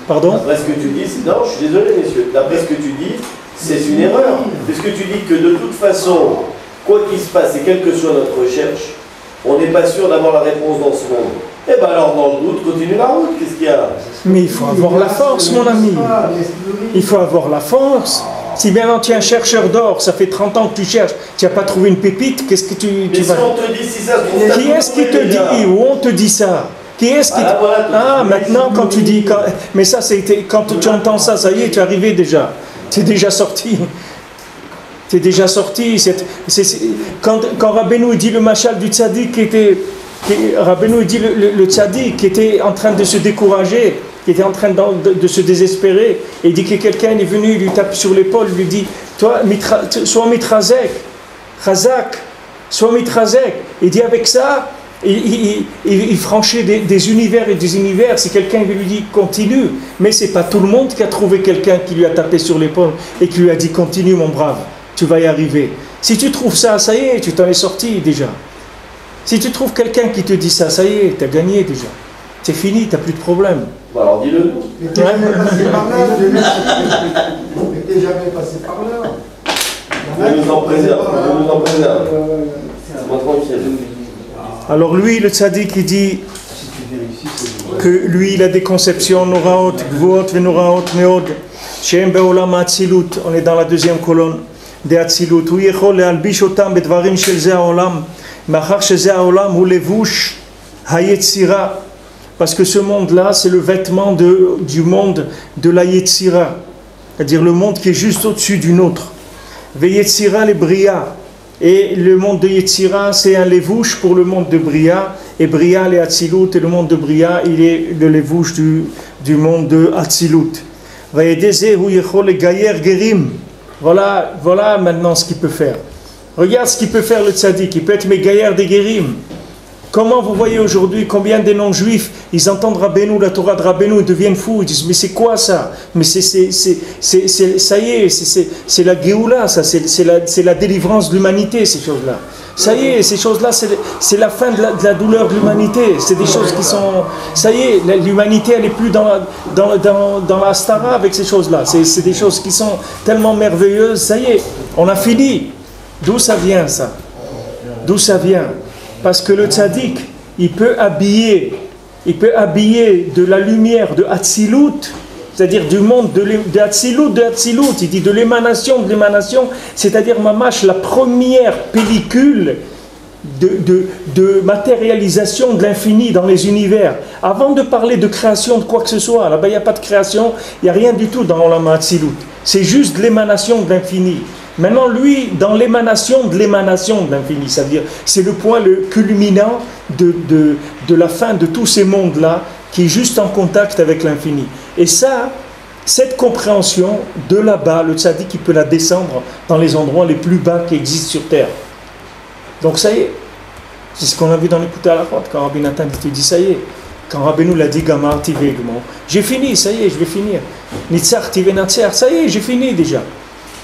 Pardon? D'après ce que tu dis, non, je suis désolé messieurs, d'après ce que tu dis, c'est une erreur. Puisque tu dis que de toute façon, quoi qu'il se passe et quelle que soit notre recherche, on n'est pas sûr d'avoir la réponse dans ce monde. Eh bien alors dans le doute, continue la route, qu'est-ce qu'il y a? Mais il faut avoir la force, mon ami. Il faut avoir la force. Si maintenant tu es un chercheur d'or, ça fait 30 ans que tu cherches, tu n'as pas trouvé une pépite, qu'est-ce que tu vas... Mais si on te dit, si ça se trouve... Qui est-ce qui te dit? Où on te dit ça? Qui est-ce qui... Maintenant quand tu dis... Mais ça, quand tu entends ça, ça y est, tu es arrivé déjà. Tu es déjà sorti. Tu es déjà sorti. Quand Rabbeinu dit le machal du tzaddik qui était... Rabbeinu dit le tzaddik qui était en train de se décourager, qui était en train de se désespérer, et il dit que quelqu'un est venu, il lui tape sur l'épaule, lui dit, toi, sois mitrazek, chazak, sois mitrazek. Il dit avec ça, il franchit des univers et des univers. Si quelqu'un lui dit continue, mais c'est pas tout le monde qui a trouvé quelqu'un qui lui a tapé sur l'épaule et qui lui a dit continue mon brave, tu vas y arriver. Si tu trouves ça, ça y est, tu t'en es sorti déjà. Si tu trouves quelqu'un qui te dit ça, ça y est, tu as gagné déjà. C'est fini, tu n'as plus de problème. Bon, alors dis-le. Mais t'es jamais passé par là. Mais t'es jamais passé par là. Dieu nous en préserve. Dieu nous en préserve. C'est moi tranquille. Alors lui, le tzaddik, il dit que lui, il a des conceptions noraot, gvuot venoraot meod, shem beolam ha'atzilut. On est dans la deuxième colonne de Hatzilut. Hu yechol le'albish otam bedvarim shel ze ha'olam, machar sheze ha'olam hu levush ha'yetzira. Parce que ce monde-là, c'est le vêtement du monde de la yetzira, c'est-à-dire le monde qui est juste au-dessus du nôtre. Ve'yetzira le bria. Et le monde de Yetzira, c'est un levouche pour le monde de Bria. Et Bria, les Hatzilut, et le monde de Bria, il est le levouche du monde de Hatzilut. Voilà maintenant ce qu'il peut faire. Regarde ce qu'il peut faire le tzaddik. Il peut être Megayer des Gerim. Comment vous voyez aujourd'hui combien des non-juifs, ils entendent Rabbeinu, la Torah de Rabbeinu, ils deviennent fous, ils disent mais c'est quoi ça? Mais ça y est, c'est la Géoula, ça, c'est la délivrance de l'humanité, ces choses-là. Ça y est, ces choses-là, c'est la fin de la douleur de l'humanité. C'est des choses qui sont... Ça y est, l'humanité, elle n'est plus dans la Stara avec ces choses-là. C'est des choses qui sont tellement merveilleuses. Ça y est, on a fini. D'où ça vient, ça? D'où ça vient? Parce que le tzaddik, il peut habiller de la lumière de Hatzilut, c'est-à-dire du monde de Hatzilut, il dit de l'émanation, c'est-à-dire mamash, la première pellicule de matérialisation de l'infini dans les univers. Avant de parler de création de quoi que ce soit, là-bas il n'y a pas de création, il n'y a rien du tout dans Olam Hatzilut. C'est juste l'émanation de l'infini. Maintenant, lui, dans l'émanation de l'infini, c'est-à-dire, c'est le point le culminant de la fin de tous ces mondes-là, qui est juste en contact avec l'infini. Et ça, cette compréhension de là-bas, le tzaddik, il peut la descendre dans les endroits les plus bas qui existent sur Terre. Donc ça y est, c'est ce qu'on a vu dans l'écoute à la fois, quand Rabbi Nathan te dit ça y est, quand Rabbeinu l'a dit, Gamar Tivegmo, j'ai fini, ça y est, je vais finir. Nitzar Tivenatzer, ça y est, j'ai fini déjà.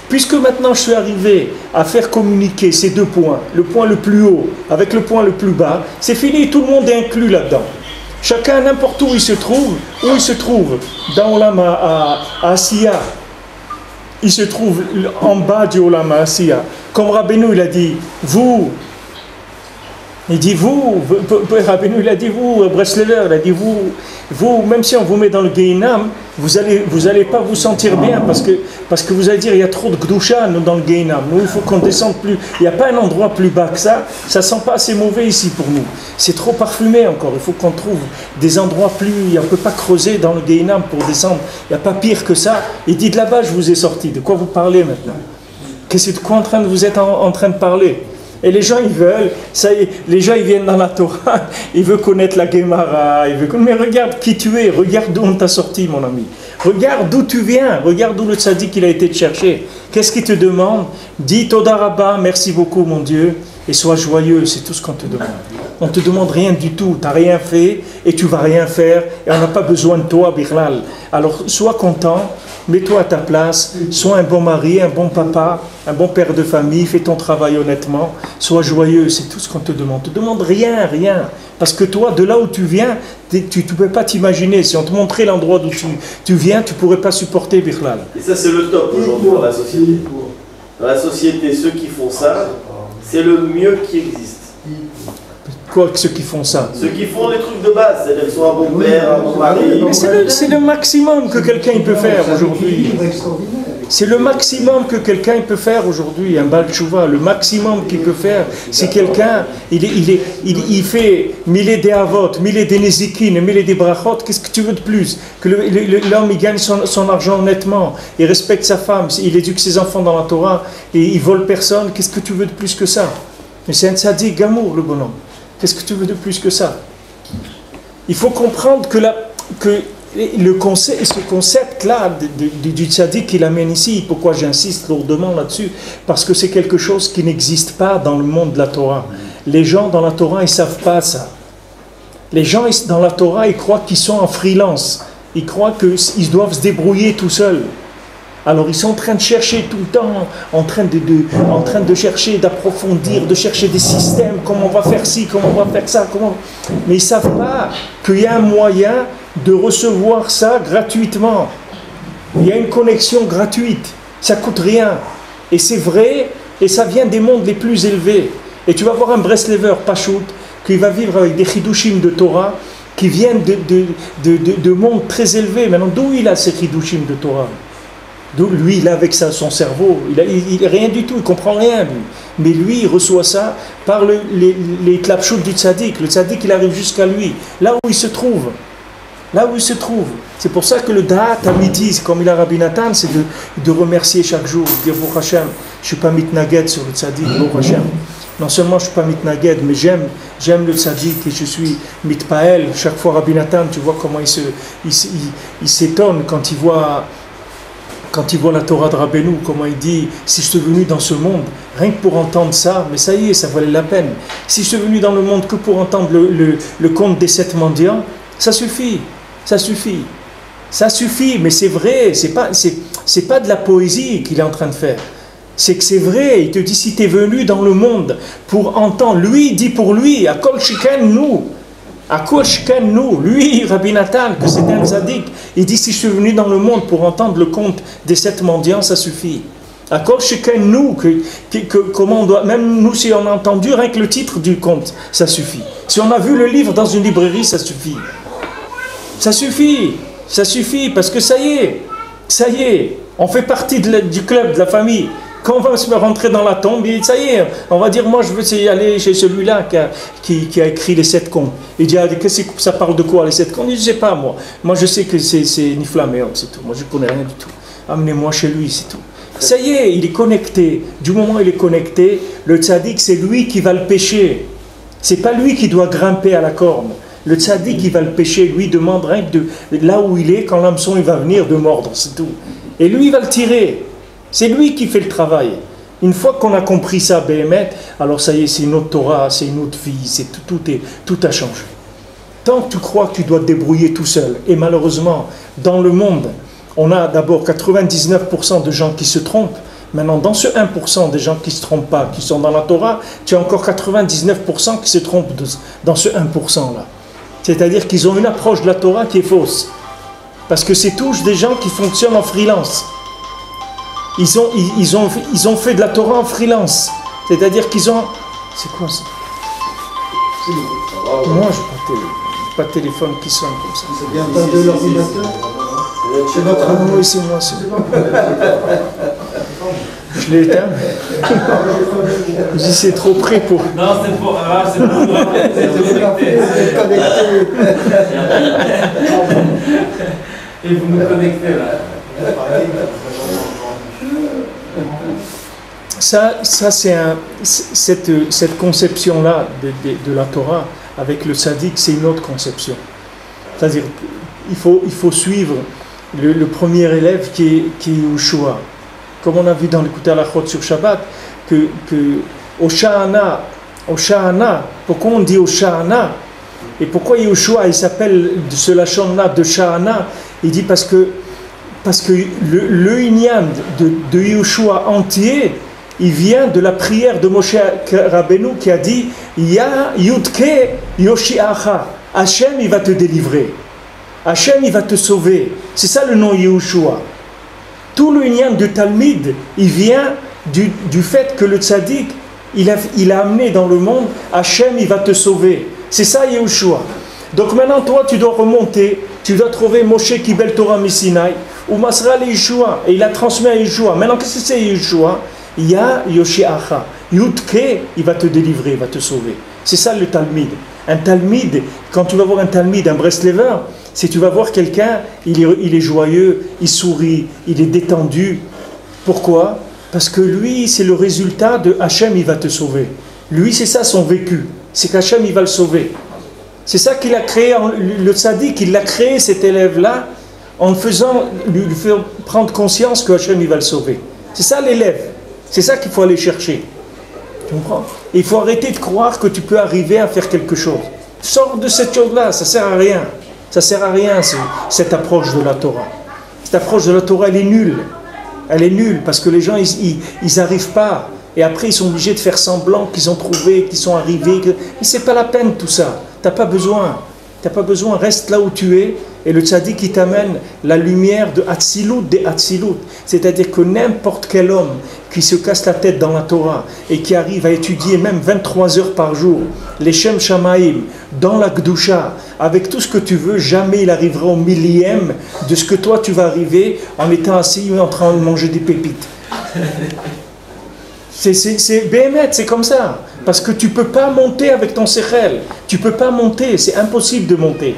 Puisque maintenant je suis arrivé à faire communiquer ces deux points, le point le plus haut avec le point le plus bas, c'est fini, tout le monde est inclus là-dedans. Chacun, n'importe où il se trouve, dans Olam Asiya, il se trouve en bas du Olam Asiya. Comme Rabbeinu il a dit, Rabbeinu il a dit vous, Breslever, il a dit vous, même si on vous met dans le Gehinam, vous allez pas vous sentir bien parce que vous allez dire il y a trop de Gdusha dans le Gehinam. Nous il faut qu'on descende plus. Il n'y a pas un endroit plus bas que ça. Ça sent pas assez mauvais ici pour nous. C'est trop parfumé encore. Il faut qu'on trouve des endroits plus. On ne peut pas creuser dans le Gehinam pour descendre. Il n'y a pas pire que ça. Il dit de là-bas je vous ai sorti. De quoi vous parlez maintenant? De quoi vous êtes en train de parler? Et les gens, ils veulent, ça y est, les gens, ils viennent dans la Torah, ils veulent connaître la Gemara, mais regarde qui tu es, regarde d'où on t'a sorti, mon ami. Regarde d'où tu viens, regarde d'où le tzaddik, il a été te chercher. Qu'est-ce qu'il te demande? Dis Toda Rabba, merci beaucoup, mon Dieu, et sois joyeux, c'est tout ce qu'on te demande. On ne te demande rien du tout, tu n'as rien fait, et tu ne vas rien faire, et on n'a pas besoin de toi, Birlal. Alors, sois content, mets-toi à ta place, sois un bon mari, un bon papa, un bon père de famille, fais ton travail honnêtement, sois joyeux, c'est tout ce qu'on te demande. On ne te demande rien. Parce que toi, de là où tu viens, tu ne peux pas t'imaginer. Si on te montrait l'endroit d'où tu viens, tu ne pourrais pas supporter Birlal. Et ça, c'est le top aujourd'hui dans la société. Dans la société, ceux qui font ça, c'est le mieux qui existe. Quoi que ceux qui font ça? Ceux qui font les trucs de base, c'est-à-dire soit un bon père, un bon mari. C'est le maximum que quelqu'un peut faire aujourd'hui. C'est le maximum que quelqu'un peut faire aujourd'hui, un Baal Tshuva. Le maximum qu'il peut faire, si quelqu'un, il fait mille des avot, mille des nezikin, mille des brachot, qu'est-ce que tu veux de plus? Que l'homme, il gagne son argent honnêtement, il respecte sa femme, il éduque ses enfants dans la Torah, et il vole personne, qu'est-ce que tu veux de plus que ça? Mais c'est un tzaddik gamour, le bonhomme. Qu'est-ce que tu veux de plus que ça? Il faut comprendre que ce concept-là du tzaddik qu'il amène ici, pourquoi j'insiste lourdement là-dessus? Parce que c'est quelque chose qui n'existe pas dans le monde de la Torah. Les gens dans la Torah, ils ne savent pas ça. Les gens dans la Torah, ils croient qu'ils sont en freelance. Ils croient qu'ils doivent se débrouiller tout seuls. Alors ils sont en train de chercher tout le temps, en train de chercher, d'approfondir, de chercher des systèmes, comment on va faire ci, comment on va faire ça, mais ils ne savent pas qu'il y a un moyen de recevoir ça gratuitement. Il y a une connexion gratuite, ça ne coûte rien. Et c'est vrai, et ça vient des mondes les plus élevés. Et tu vas voir un Breslever, Pachout, qui va vivre avec des chidushim de Torah, qui viennent de mondes très élevés. Maintenant, d'où il a ces chidushim de Torah? Lui, il a avec ça son cerveau, il rien du tout, il ne comprend rien, lui. Mais lui, il reçoit ça par les klapchout du tzaddik. Le tzaddik, il arrive jusqu'à lui, là où il se trouve. Là où il se trouve. C'est pour ça que le da'at à midi, comme il a Rabbi Nathan, c'est de remercier chaque jour, de dire Baruch Hashem, je ne suis pas mitnaged sur le tzaddik, Baruch Hashem. Non seulement je ne suis pas mitnaged, mais j'aime le tzaddik et je suis mitpael. Chaque fois Rabbi Nathan, tu vois comment il s'étonne quand il voit la Torah de Rabbeinu, comment il dit, si je suis venu dans ce monde, rien que pour entendre ça, mais ça y est, ça valait la peine. Si je suis venu dans le monde que pour entendre le conte des 7 mendiants, ça suffit, mais c'est vrai, c'est pas de la poésie qu'il est en train de faire. C'est que c'est vrai, il te dit, si tu es venu dans le monde pour entendre, lui dit pour lui, à kol shiken nous, lui, Rabbi Nathan, que c'est un tzaddik, il dit si je suis venu dans le monde pour entendre le conte des 7 mendiants, ça suffit. À kol shiken nous, comment on doit, même nous si on a entendu rien que le titre du conte, ça suffit. Si on a vu le livre dans une librairie, ça suffit. Ça suffit, parce que ça y est, on fait partie du club, de la famille. Quand on va se rentrer dans la tombe, ça y est, on va dire, moi je veux aller chez celui-là qui a écrit les 7 contes. Il dit, ça parle de quoi les 7 contes? Il dit, je ne sais pas moi. Moi je sais que c'est Niflaméon, c'est tout. Moi je ne connais rien du tout. Amenez-moi chez lui, c'est tout. Ça y est, il est connecté. Du moment où il est connecté, le tzaddik, c'est lui qui va le pêcher. C'est pas lui qui doit grimper à la corne. Le tzaddik, il va le pêcher. Lui, il demande rien que là où il est, quand l'hameçon il va venir, de mordre, c'est tout. Et lui, il va le tirer. C'est lui qui fait le travail. Une fois qu'on a compris ça, Béhémet, alors ça y est, c'est une autre Torah, c'est une autre vie, tout a changé. Tant que tu crois que tu dois te débrouiller tout seul, et malheureusement, dans le monde, on a d'abord 99% de gens qui se trompent. Maintenant, dans ce 1% des gens qui ne se trompent pas, qui sont dans la Torah, tu as encore 99% qui se trompent dans ce 1%-là. C'est-à-dire qu'ils ont une approche de la Torah qui est fausse. Parce que c'est tous des gens qui fonctionnent en freelance. Ils ont fait de la Torah en freelance. C'est-à-dire qu'ils ont... C'est quoi ça? Moi, je n'ai pas de téléphone qui sonne comme ça. C'est bien pas de l'ordinateur? C'est votre ami? Oui, c'est moi. Je l'ai éteint. Je dis c'est trop près pour... Non, c'est pour... Et vous nous connectez là. Ça c'est cette conception-là de la Torah avec le tzaddik, c'est une autre conception. C'est-à-dire, il faut suivre le premier élève qui est Yeshua. Comme on a vu dans l'écouter à la Chod sur Shabbat, que Osha'ana, pourquoi on dit Osha'ana? Et pourquoi Yeshua il s'appelle de ce lachon-là de Sha'ana? Il dit parce que le inyan de Yeshua entier, il vient de la prière de Moshe Rabbeinu qui a dit Ya Yudke Yoshiacha. Hachem il va te délivrer. Hachem il va te sauver. C'est ça le nom Yeshua. Tout le inyan du Talmud, il vient du fait que le tzaddik, il a amené dans le monde, Hachem il va te sauver. C'est ça Yeshua. Donc maintenant toi tu dois remonter, tu dois trouver Moshe Kibel Torah Misinaï, ou Masra le Yeshua, et il a transmis à Yeshua. Maintenant qu'est-ce que c'est Yeshua? Ya Yoshiacha. Yudke, il va te délivrer, il va te sauver. C'est ça le Talmud. Un Talmud, quand tu vas voir un Talmud, un Breslever, si tu vas voir quelqu'un, il est joyeux, il sourit, il est détendu. Pourquoi? Parce que lui, c'est le résultat de Hachem, il va te sauver. Lui, c'est ça son vécu. C'est qu'Hachem, il va le sauver. C'est ça qu'il a créé, le tzaddik, il l'a créé cet élève-là en lui faisant prendre conscience que Hachem il va le sauver. C'est ça l'élève, c'est ça qu'il faut aller chercher. Tu comprends? Il faut arrêter de croire que tu peux arriver à faire quelque chose. Sors de cette chose-là, ça ne sert à rien. Ça ne sert à rien cette approche de la Torah. Cette approche de la Torah, elle est nulle. Elle est nulle parce que les gens, ils n'arrivent pas. Et après, ils sont obligés de faire semblant qu'ils ont trouvé, qu'ils sont arrivés. Mais ce n'est pas la peine tout ça. Tu n'as pas besoin. Tu n'as pas besoin. Reste là où tu es. Et le tzaddik qui t'amène la lumière de Hatzilut des Hatzilut. C'est-à-dire que n'importe quel homme qui se casse la tête dans la Torah et qui arrive à étudier même 23 heures par jour, les Shem Shamaim, dans la Gdusha, avec tout ce que tu veux, jamais il arrivera au millième de ce que toi tu vas arriver en étant assis en train de manger des pépites. C'est béhémet, c'est comme ça. Parce que tu ne peux pas monter avec ton sechel. Tu ne peux pas monter, c'est impossible de monter.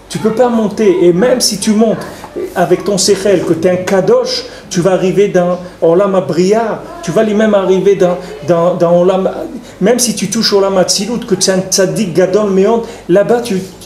Tu ne peux pas monter. Et même si tu montes avec ton sechel, que tu es un kadosh, tu vas arriver dans Olam Abriya. Tu vas lui-même arriver dans Olam... Même si tu touches Olam Hatzilut, que tu es un tzaddik gadol meod, là-bas,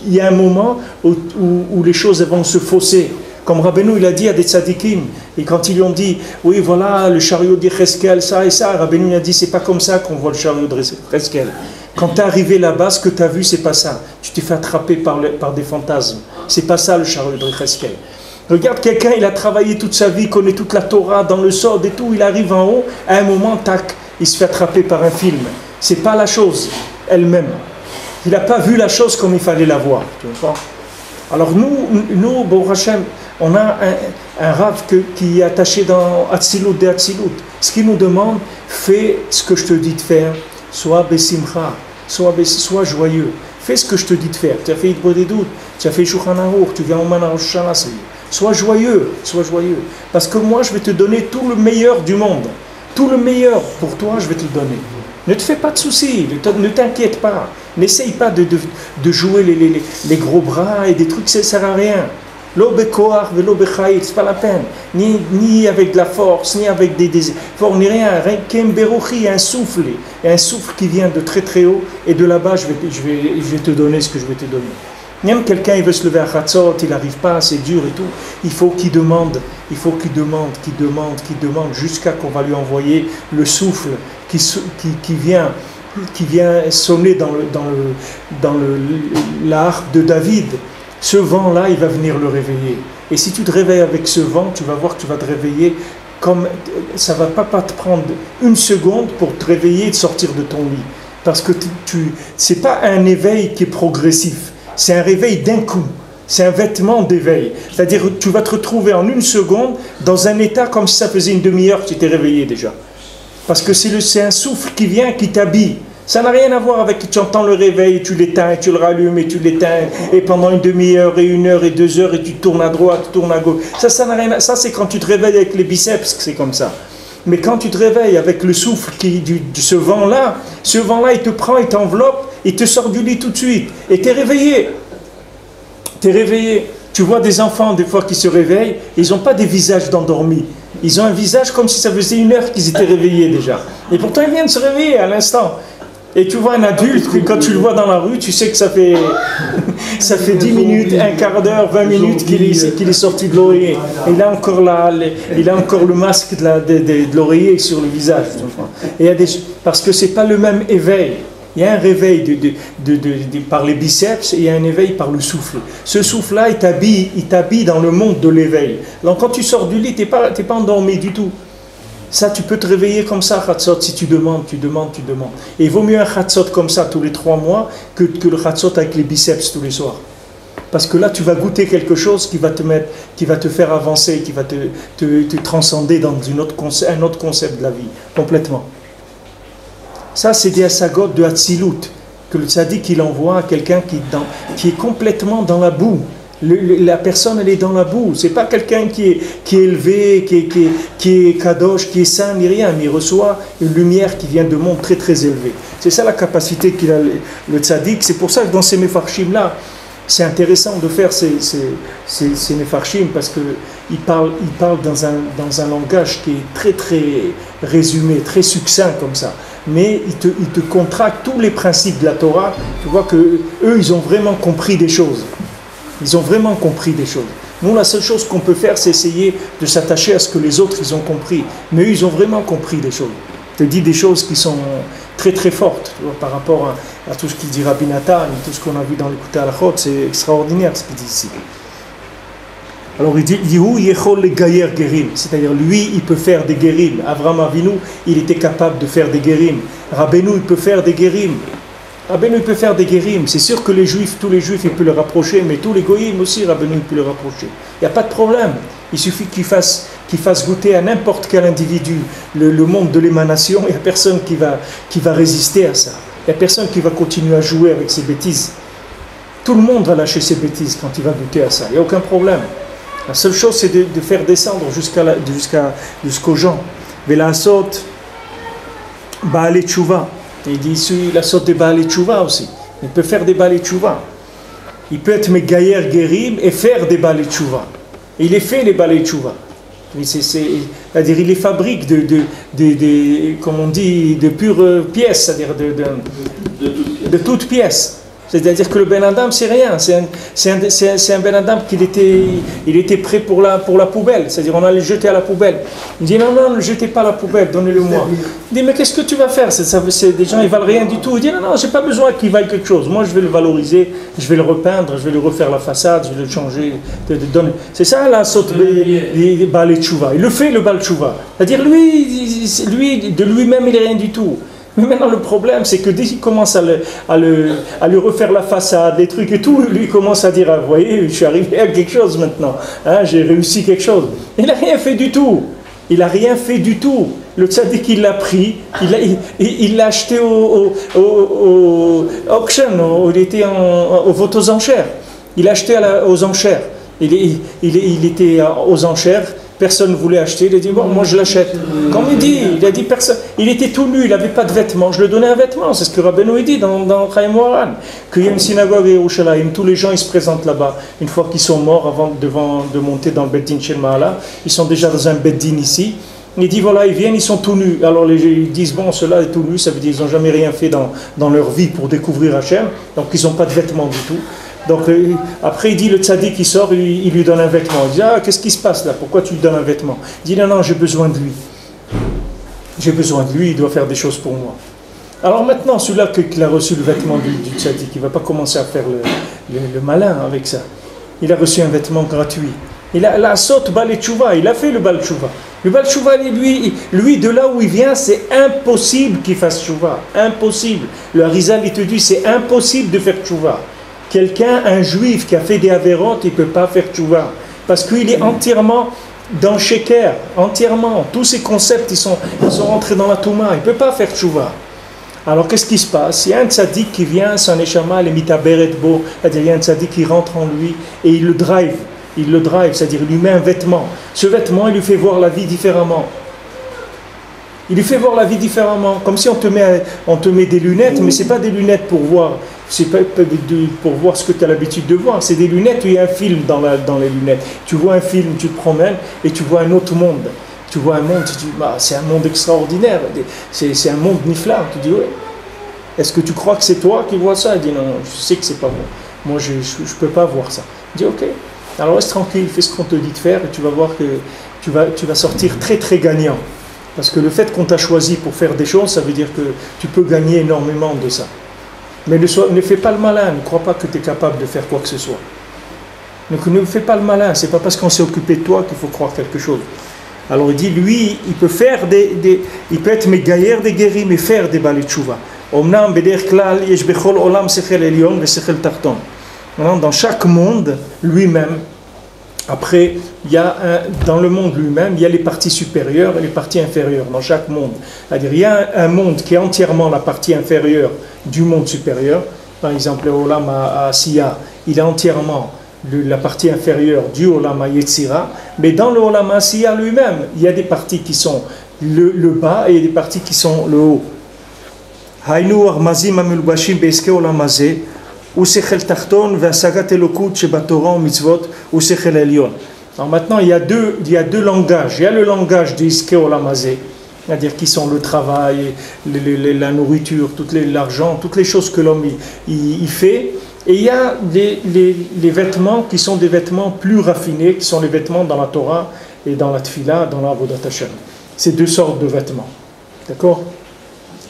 il y a un moment où les choses vont se fausser. Comme Rabbeinu, il a dit à des tzaddikim, et quand ils lui ont dit, oui, voilà, le chariot d'Yecheskel, ça et ça, Rabbeinu il a dit, c'est pas comme ça qu'on voit le chariot d'Yecheskel. Quand tu es arrivé là-bas, ce que tu as vu, c'est pas ça. Tu t'es fait attraper par des fantasmes. C'est pas ça le chariot d'Yecheskel. Regarde quelqu'un, il a travaillé toute sa vie, connaît toute la Torah dans le sod et tout, il arrive en haut, à un moment, tac, il se fait attraper par un film. C'est pas la chose elle-même. Il n'a pas vu la chose comme il fallait la voir. Tu comprends? Alors nous, Baruch Hashem, on a un Rav qui est attaché dans Hatzilut de Hatzilut. Ce qu'il nous demande, fais ce que je te dis de faire, sois besimcha, sois joyeux. Fais ce que je te dis de faire. Tu as fait Hitbodedut, tu as fait Shulchan Aruch, tu viens au Man Rosh Hashanah. Sois joyeux, sois joyeux. Parce que moi, je vais te donner tout le meilleur du monde. Tout le meilleur pour toi, je vais te le donner. Ne te fais pas de soucis, ne t'inquiète pas. N'essaye pas de jouer les gros bras et des trucs, ça ne sert à rien. L'obekoar, l'obechayit, c'est pas la peine. Ni avec de la force, ni avec des efforts, ni rien. Kemberochi, un souffle. Et un souffle qui vient de très très haut. Et de là-bas, je vais te donner ce que je vais te donner. Même quelqu'un, il veut se lever à Chatzot, il n'arrive pas, c'est dur et tout. Il faut qu'il demande, jusqu'à qu'on va lui envoyer le souffle qui vient sonner dans la harpe de David. Ce vent-là, il va venir le réveiller. Et si tu te réveilles avec ce vent, tu vas voir que tu vas te réveiller comme... Ça ne va pas te prendre une seconde pour te réveiller et de sortir de ton lit. Parce que ce n'est pas un éveil qui est progressif. C'est un réveil d'un coup. C'est un vêtement d'éveil. C'est-à-dire que tu vas te retrouver en une seconde dans un état comme si ça faisait une demi-heure que tu étais réveillé déjà. Parce que c'est un souffle qui vient, qui t'habille. Ça n'a rien à voir avec que tu entends le réveil, tu l'éteins, tu le rallumes et tu l'éteins, et pendant une demi-heure et 1 heure et 2 heures, et tu tournes à droite, tu tournes à gauche. Ça n'a rien à... Ça, c'est quand tu te réveilles avec les biceps, c'est comme ça. Mais quand tu te réveilles avec le souffle ce vent-là, il te prend, il t'enveloppe, il te sort du lit tout de suite. Et tu es réveillé. Tu es réveillé. Tu vois des enfants, des fois, qui se réveillent, ils n'ont pas des visages d'endormis. Ils ont un visage comme si ça faisait 1 heure qu'ils étaient réveillés déjà. Et pourtant, ils viennent de se réveiller à l'instant. Et tu vois un adulte, quand tu le vois dans la rue, tu sais que ça fait 10 minutes, un quart d'heure, 20 minutes qu'il est sorti de l'oreiller. Et il a encore le masque de l'oreiller sur le visage. Et parce que ce n'est pas le même éveil. Il y a un réveil par les biceps et il y a un éveil par le souffle. Ce souffle-là, il t'habille dans le monde de l'éveil. Donc quand tu sors du lit, tu n'es pas endormi du tout. Ça, tu peux te réveiller comme ça, Chatzot, si tu demandes. Et il vaut mieux un Chatzot comme ça tous les 3 mois que le Chatzot avec les biceps tous les soirs. Parce que là, tu vas goûter quelque chose qui va te faire avancer, qui va te transcender dans un autre concept de la vie, complètement. Ça, c'est des asagot de Hatzilut, que le tzaddik il envoie à quelqu'un qui est complètement dans la boue. La personne, elle est dans la boue. C'est pas quelqu'un qui est élevé, qui est kadosh, qui est saint, ni rien, mais il reçoit une lumière qui vient de monde très très élevé. C'est ça la capacité qu'il a, le tzaddik. C'est pour ça que dans ces mefarshim-là, C'est intéressant de faire ces Nefarshim parce qu'ils parlent dans un langage qui est très très résumé, très succinct comme ça. Mais ils te contractent tous les principes de la Torah. Tu vois qu'eux, ils ont vraiment compris des choses. Ils ont vraiment compris des choses. Nous, la seule chose qu'on peut faire, c'est essayer de s'attacher à ce que les autres, ils ont compris. Mais eux, ils ont vraiment compris des choses. Je te dis des choses qui sont très très fortes, tu vois, par rapport à tout ce qu'il dit Rabbi Nathan, tout ce qu'on a vu dans l'écoute à la Chod, c'est extraordinaire ce qu'il dit ici. Alors il dit, c'est-à-dire lui, il peut faire des guérim. Avraham Avinu, il était capable de faire des guérim. Rabbeinu, il peut faire des guérim. Rabbeinu, il peut faire des guérim. C'est sûr que les Juifs, tous les Juifs, il peut le rapprocher, mais tous les goïms aussi, Rabbeinu, il peut le rapprocher. Il n'y a pas de problème. Il suffit qu'il fasse goûter à n'importe quel individu le monde de l'émanation. Il n'y a personne qui va résister à ça. Il n'y a personne qui va continuer à jouer avec ses bêtises. Tout le monde va lâcher ses bêtises quand il va goûter à ça. Il n'y a aucun problème. La seule chose, c'est de faire descendre jusqu'aux gens. Velasot Baalei Tshuva. Il dit ici la sorte de Baalei Tshuva aussi. Il peut faire des Baalei Tshuva. Il peut être Megayer Gerim et faire des Baalei Tshuva. Et il les fait les Baalei Tshuva. C'est-à-dire il les fabrique comme on dit, de pures pièces, c'est-à-dire de toutes pièces. C'est-à-dire que le Ben Adam, c'est rien. C'est un Ben Adam il était prêt pour la poubelle. C'est-à-dire on allait le jeter à la poubelle. Il dit non, ne le jetez pas à la poubelle, donnez-le-moi. Il dit mais qu'est-ce que tu vas faire? Des gens, ils valent rien du tout. Il dit non, j'ai pas besoin qu'il vaille quelque chose. Moi, je vais le valoriser, je vais le repeindre, je vais lui refaire la façade, je vais le changer. C'est ça la saute des Baalei Tshuva. Il le fait, le Baal Tshuva. C'est-à-dire lui, de lui-même, il n'est rien du tout. Mais maintenant le problème c'est que dès qu'il commence à lui refaire la façade, les trucs et tout, lui commence à dire ah, vous voyez, je suis arrivé à quelque chose maintenant, hein, j'ai réussi quelque chose. Il n'a rien fait du tout. Il n'a rien fait du tout. Le tzaddik il l'a pris, il l'a acheté au auction, il était au vote aux enchères. Il l'a acheté aux enchères. Il était aux enchères. Personne ne voulait acheter, il a dit bon, moi je l'achète. Comme il a dit personne. Il était tout nu, il n'avait pas de vêtements, je lui donnais un vêtement. C'est ce que Rabbeinu dit dans Chaim Moharan. Qu'il y a une synagogue à Yerushalayim, tous les gens ils se présentent là-bas. Une fois qu'ils sont morts, avant de monter dans le Beit Din Shel Ma'ala, ils sont déjà dans un Beit Din ici. Il dit voilà, ils viennent, ils sont tout nus. Alors ils disent bon, ceux-là est tout nus, ça veut dire qu'ils n'ont jamais rien fait dans leur vie pour découvrir Hachem, donc ils n'ont pas de vêtements du tout. Donc après il dit le tzaddik qui sort, il lui donne un vêtement. Il dit ah qu'est-ce qui se passe là, pourquoi tu lui donnes un vêtement? Il dit non j'ai besoin de lui. J'ai besoin de lui, il doit faire des choses pour moi. Alors maintenant celui-là qui a reçu le vêtement du tzaddik, il ne va pas commencer à faire le malin avec ça. Il a reçu un vêtement gratuit. Il a la saute Baalei Tshuva, il a fait le Baal Tshuva. Le Baal Tshuva, lui de là où il vient, c'est impossible qu'il fasse Tshuva. Impossible. Le Harizal il te dit c'est impossible de faire Tshuva. Quelqu'un, un juif qui a fait des avérantes, il ne peut pas faire tchouva. Parce qu'il est entièrement dans Sheker, entièrement. Tous ces concepts, ils sont rentrés dans la Touma. Il ne peut pas faire tchouva. Alors qu'est-ce qui se passe? Il y a un tzaddik qui vient, son neshama, le mitaberet bo, c'est-à-dire il y a un tzaddik qui rentre en lui et il le drive. C'est-à-dire il lui met un vêtement. Ce vêtement, il lui fait voir la vie différemment. Il lui fait voir la vie différemment. Comme si on te met des lunettes, mais ce n'est pas des lunettes pour voir. C'est pas pour voir ce que tu as l'habitude de voir, c'est des lunettes où il y a un film dans les lunettes. Tu vois un film, tu te promènes et tu vois un autre monde. Tu vois un monde, tu dis, bah, c'est un monde extraordinaire, c'est un monde nifla. Tu dis, ouais. Est-ce que tu crois que c'est toi qui vois ça? Il dit, non, je sais que c'est pas moi. Moi, je ne peux pas voir ça. Il dit, ok, alors reste tranquille, fais ce qu'on te dit de faire et tu vas voir que tu vas sortir très très gagnant. Parce que le fait qu'on t'a choisi pour faire des choses, ça veut dire que tu peux gagner énormément de ça. Mais ne fais pas le malin, ne crois pas que tu es capable de faire quoi que ce soit. Donc ne fais pas le malin, c'est pas parce qu'on s'est occupé de toi qu'il faut croire quelque chose. Alors il dit, lui, il peut faire il peut être Megayer des guéris, mais faire des Baalei Tshuva. Omnam beder klal yesh bechol olam sechel elyon ve sechel tarton. Dans chaque monde, lui-même, après, dans le monde lui-même, il y a les parties supérieures et les parties inférieures, dans chaque monde. C'est-à-dire, il y a un monde qui est entièrement la partie inférieure du monde supérieur. Par exemple, le Olam Asiya, il est entièrement la partie inférieure du Olam Yetzira. Mais dans le Olam Asiya lui-même, il y a des parties qui sont le bas et des parties qui sont le haut. Hainu armazim amulbashim beske olam hazeh ou sechel tachton ve'asagat elokut shebatorah mitzvot ou sechel elyon. Alors maintenant, il y a deux langages. Il y a le langage de Iske Olam Hazeh, c'est-à-dire qui sont le travail, la nourriture, l'argent, toutes les choses que l'homme il fait. Et il y a les vêtements qui sont des vêtements plus raffinés, qui sont les vêtements dans la Torah et dans la Tfila, dans la Avodat Hashem. C'est deux sortes de vêtements. D'accord?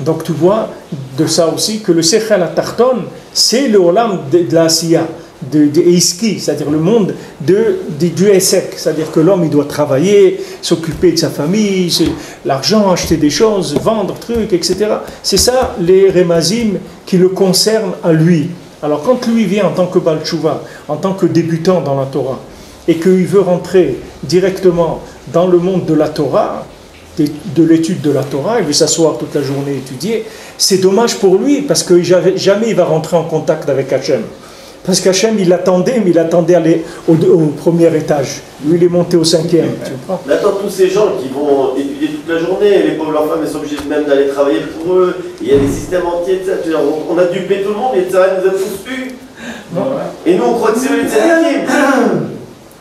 Donc tu vois de ça aussi que le Sechel HaTachton, c'est le Olam de la Asiya, de Iski, c'est-à-dire le monde du Esek, c'est-à-dire que l'homme il doit travailler, s'occuper de sa famille, l'argent, acheter des choses, vendre trucs, etc. C'est ça les Remazim qui le concernent à lui. Alors quand lui vient en tant que Baal Tshuva, en tant que débutant dans la Torah, et qu'il veut rentrer directement dans le monde de la Torah, de l'étude de la Torah, il veut s'asseoir toute la journée et étudier, c'est dommage pour lui parce que jamais il va rentrer en contact avec Hachem. Parce qu'Hachem, il l'attendait, mais il attendait aller au premier étage. Lui, il est monté au 5e. Tu comprends? Maintenant, tous ces gens qui vont étudier toute la journée, les pauvres, leurs femmes, elles sont obligées même d'aller travailler pour eux. Il y a des systèmes entiers de ça. On a dupé tout le monde et ça nous a tous eu. Et nous, on croit que c'est les tzadikim.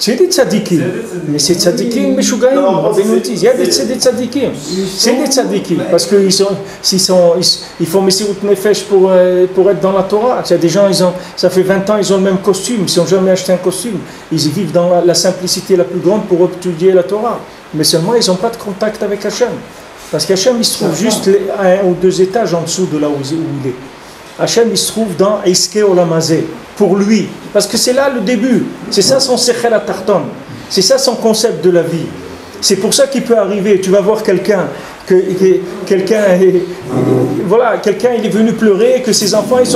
C'est des tzadikim. Mais c'est tzadikim, mais Shugaïm. Il y a des tzadikim. C'est des tzadikim. Parce qu'ils font Messirut Nefesh pour être dans la Torah. Il y a des gens, ça fait 20 ans, ils ont le même costume. Ils n'ont jamais acheté un costume. Ils vivent dans la simplicité la plus grande pour étudier la Torah. Mais seulement, ils n'ont pas de contact avec Hachem. Parce qu'Hachem, il se trouve juste à 1 ou 2 étages en dessous de là où il est. Hachem, il se trouve dans Iske Olam Hazeh, pour lui. Parce que c'est là le début. C'est ça son Sechel HaTachton. C'est ça son concept de la vie. C'est pour ça qu'il peut arriver. Tu vas voir quelqu'un il est venu pleurer, que ses enfants, il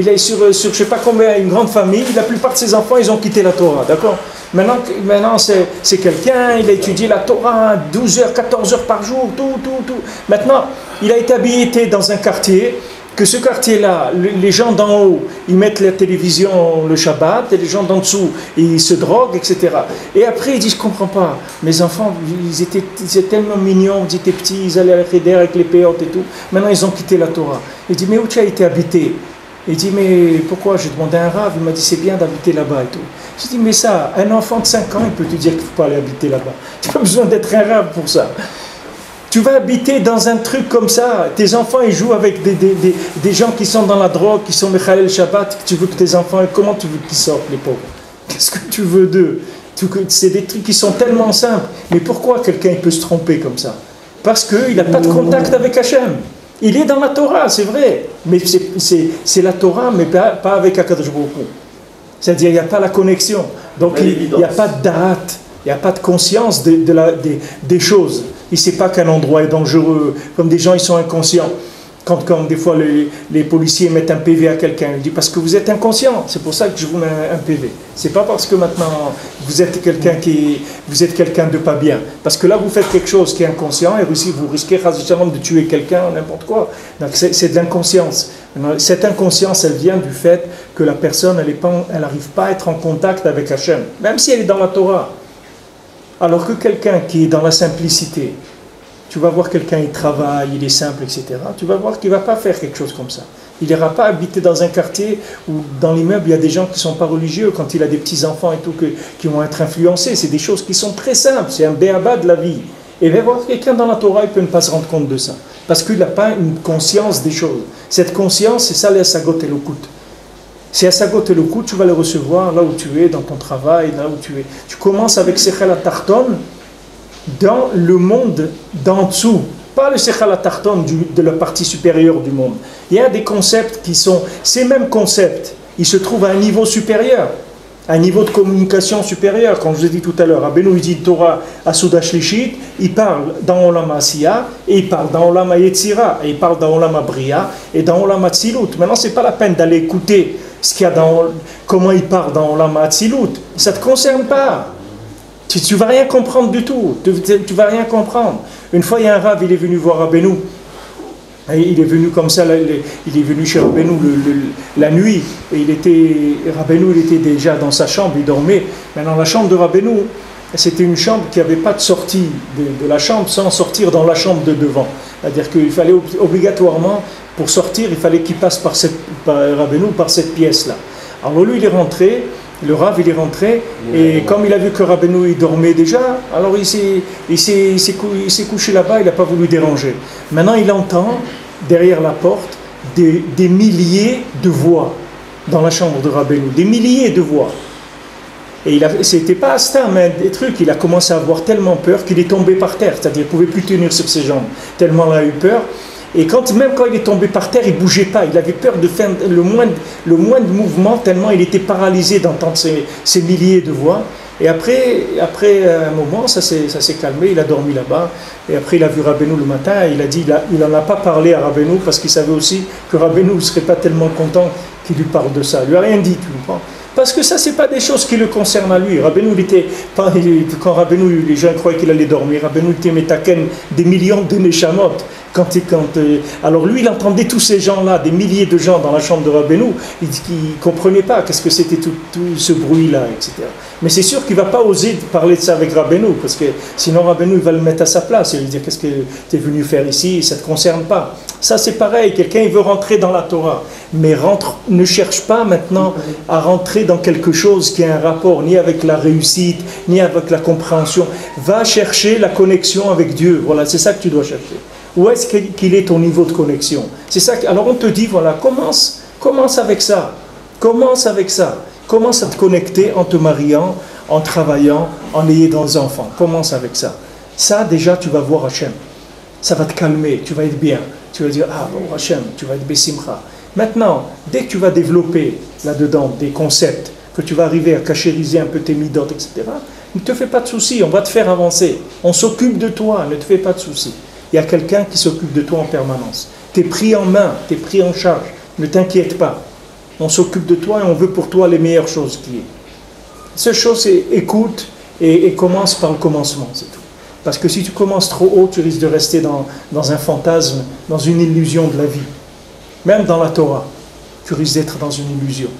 est sur je ne sais pas combien, une grande famille. La plupart de ses enfants, ils ont quitté la Torah. D'accord? Maintenant c'est quelqu'un, il a étudié la Torah 12 heures, 14 heures par jour, tout. Maintenant, il a été habité dans un quartier, que ce quartier-là, les gens d'en haut, ils mettent la télévision le Shabbat, et les gens d'en dessous, ils se droguent, etc. Et après, il dit, je ne comprends pas, mes enfants, ils étaient tellement mignons, ils étaient petits, ils allaient à la Cheder avec les péotes et tout, maintenant ils ont quitté la Torah. Il dit, mais où tu as été habité? Il dit, mais pourquoi? J'ai demandé à un rave, il m'a dit, c'est bien d'habiter là-bas et tout. J'ai dit, mais ça, un enfant de 5 ans, il peut te dire qu'il ne faut pas aller habiter là-bas. Tu n'as pas besoin d'être un rave pour ça. Tu vas habiter dans un truc comme ça, tes enfants ils jouent avec des gens qui sont dans la drogue, qui sont Mechalel Shabbat, tu veux que tes enfants, comment tu veux qu'ils sortent les pauvres? Qu'est-ce que tu veux d'eux? C'est des trucs qui sont tellement simples. Mais pourquoi quelqu'un il peut se tromper comme ça? Parce qu'il n'a pas de contact avec Hachem. Il est dans la Torah, c'est vrai, mais c'est la Torah, mais pas avec Akadosh Baruch Hu. C'est-à-dire il n'y a pas la connexion. Donc il n'y a pas de date, il n'y a pas de conscience des choses. Il ne sait pas qu'un endroit est dangereux, comme des gens ils sont inconscients. Quand des fois les policiers mettent un PV à quelqu'un, il dit parce que vous êtes inconscient, c'est pour ça que je vous mets un PV. C'est pas parce que maintenant vous êtes quelqu'un de pas bien. Parce que là vous faites quelque chose qui est inconscient et aussi vous risquez de tuer quelqu'un, n'importe quoi. Donc c'est de l'inconscience. Cette inconscience, elle vient du fait que la personne, elle n'arrive pas à être en contact avec Hachem, même si elle est dans la Torah. Alors que quelqu'un qui est dans la simplicité, tu vas voir quelqu'un, il travaille, il est simple, etc. Tu vas voir qu'il ne va pas faire quelque chose comme ça. Il n'ira pas habiter dans un quartier où dans l'immeuble, il y a des gens qui ne sont pas religieux, quand il a des petits-enfants et tout, qui vont être influencés. C'est des choses qui sont très simples, c'est un béaba de la vie. Et va voir quelqu'un dans la Torah, il peut ne pas se rendre compte de ça. Parce qu'il n'a pas une conscience des choses. Cette conscience, c'est ça, les Sagot et Lokut. Si à Sagot et Lokut, tu vas les recevoir là où tu es, dans ton travail, là où tu es. Tu commences avec Sechel HaTachton dans le monde d'en dessous, pas le Sechel HaTachton de la partie supérieure du monde. Il y a des concepts qui sont, ces mêmes concepts, ils se trouvent à un niveau supérieur, un niveau de communication supérieur. Comme je vous ai dit tout à l'heure, Rabbeinu il dit Torah Asuda Shlishit, il parle dans Olam Asiya, et il parle dans Olam Yetzira, et il parle dans Olam Bria, et dans Olam Atzilut. Maintenant, c'est pas la peine d'aller écouter ce qu'il y a comment il parle dans Olam Atzilut. Ça ne te concerne pas. Tu ne vas rien comprendre du tout. Tu ne vas rien comprendre. Une fois, il y a un rave, il est venu voir Rabbeinu. Il est venu comme ça, il est venu chez Rabbeinu la nuit. Et Rabbeinu, il était déjà dans sa chambre, il dormait. Maintenant, la chambre de Rabbeinu, c'était une chambre qui n'avait pas de sortie de la chambre sans sortir dans la chambre de devant. C'est-à-dire qu'il fallait obligatoirement Pour sortir, il fallait qu'il passe par Rabbeinu, par cette pièce-là. Alors lui, il est rentré, le Rav, il est rentré, et comme il a vu que Rabbeinu, il dormait déjà, alors il s'est couché là-bas, il n'a pas voulu déranger. Maintenant, il entend, derrière la porte, des milliers de voix dans la chambre de Rabbeinu, des milliers de voix. Et c'était pas Asta, mais des trucs, il a commencé à avoir tellement peur qu'il est tombé par terre, c'est-à-dire qu'il ne pouvait plus tenir sur ses jambes, tellement il a eu peur. Et même quand il est tombé par terre, il ne bougeait pas, il avait peur de faire le moindre mouvement, tellement il était paralysé d'entendre ces milliers de voix. Et après un moment, ça s'est calmé, il a dormi là-bas. Et après, il a vu Rabbeinu le matin, et il a dit, il n'en a pas parlé à Rabbeinu, parce qu'il savait aussi que Rabbeinu ne serait pas tellement content qu'il lui parle de ça. Il lui a rien dit, tu comprends? Parce que ça, ce n'est pas des choses qui le concernent à lui. Rabbeinu, quand Rabbeinu, les gens croyaient qu'il allait dormir, Rabbeinu était metaken des millions de neshamot. Alors lui, il entendait tous ces gens-là, des milliers de gens dans la chambre de Rabbeinu, il ne comprenait pas qu'est-ce que c'était tout ce bruit-là, etc. Mais c'est sûr qu'il ne va pas oser parler de ça avec Rabbeinu, parce que sinon Rabbeinu, il va le mettre à sa place, il va lui dire, qu'est-ce que tu es venu faire ici, ça ne te concerne pas. Ça, c'est pareil, quelqu'un, il veut rentrer dans la Torah, mais ne cherche pas maintenant à rentrer dans quelque chose qui a un rapport ni avec la réussite, ni avec la compréhension. Va chercher la connexion avec Dieu, voilà, c'est ça que tu dois chercher. Où est-ce qu'il est ton niveau de connexion? C'est ça. Alors on te dit, voilà, commence avec ça. Commence avec ça. Commence à te connecter en te mariant, en travaillant, en ayant des enfants. Commence avec ça. Ça, déjà, tu vas voir Hachem. Ça va te calmer, tu vas être bien. Tu vas dire, ah bon, Hachem, tu vas être Bessimcha. Maintenant, dès que tu vas développer là-dedans des concepts, que tu vas arriver à cachériser un peu tes midotes, etc., ne te fais pas de soucis, on va te faire avancer. On s'occupe de toi, ne te fais pas de soucis. Il y a quelqu'un qui s'occupe de toi en permanence. Tu es pris en main, tu es pris en charge. Ne t'inquiète pas. On s'occupe de toi et on veut pour toi les meilleures choses qui est. La seule chose, c'est écoute et commence par le commencement, c'est tout. Parce que si tu commences trop haut, tu risques de rester dans un fantasme, dans une illusion de la vie. Même dans la Torah, tu risques d'être dans une illusion.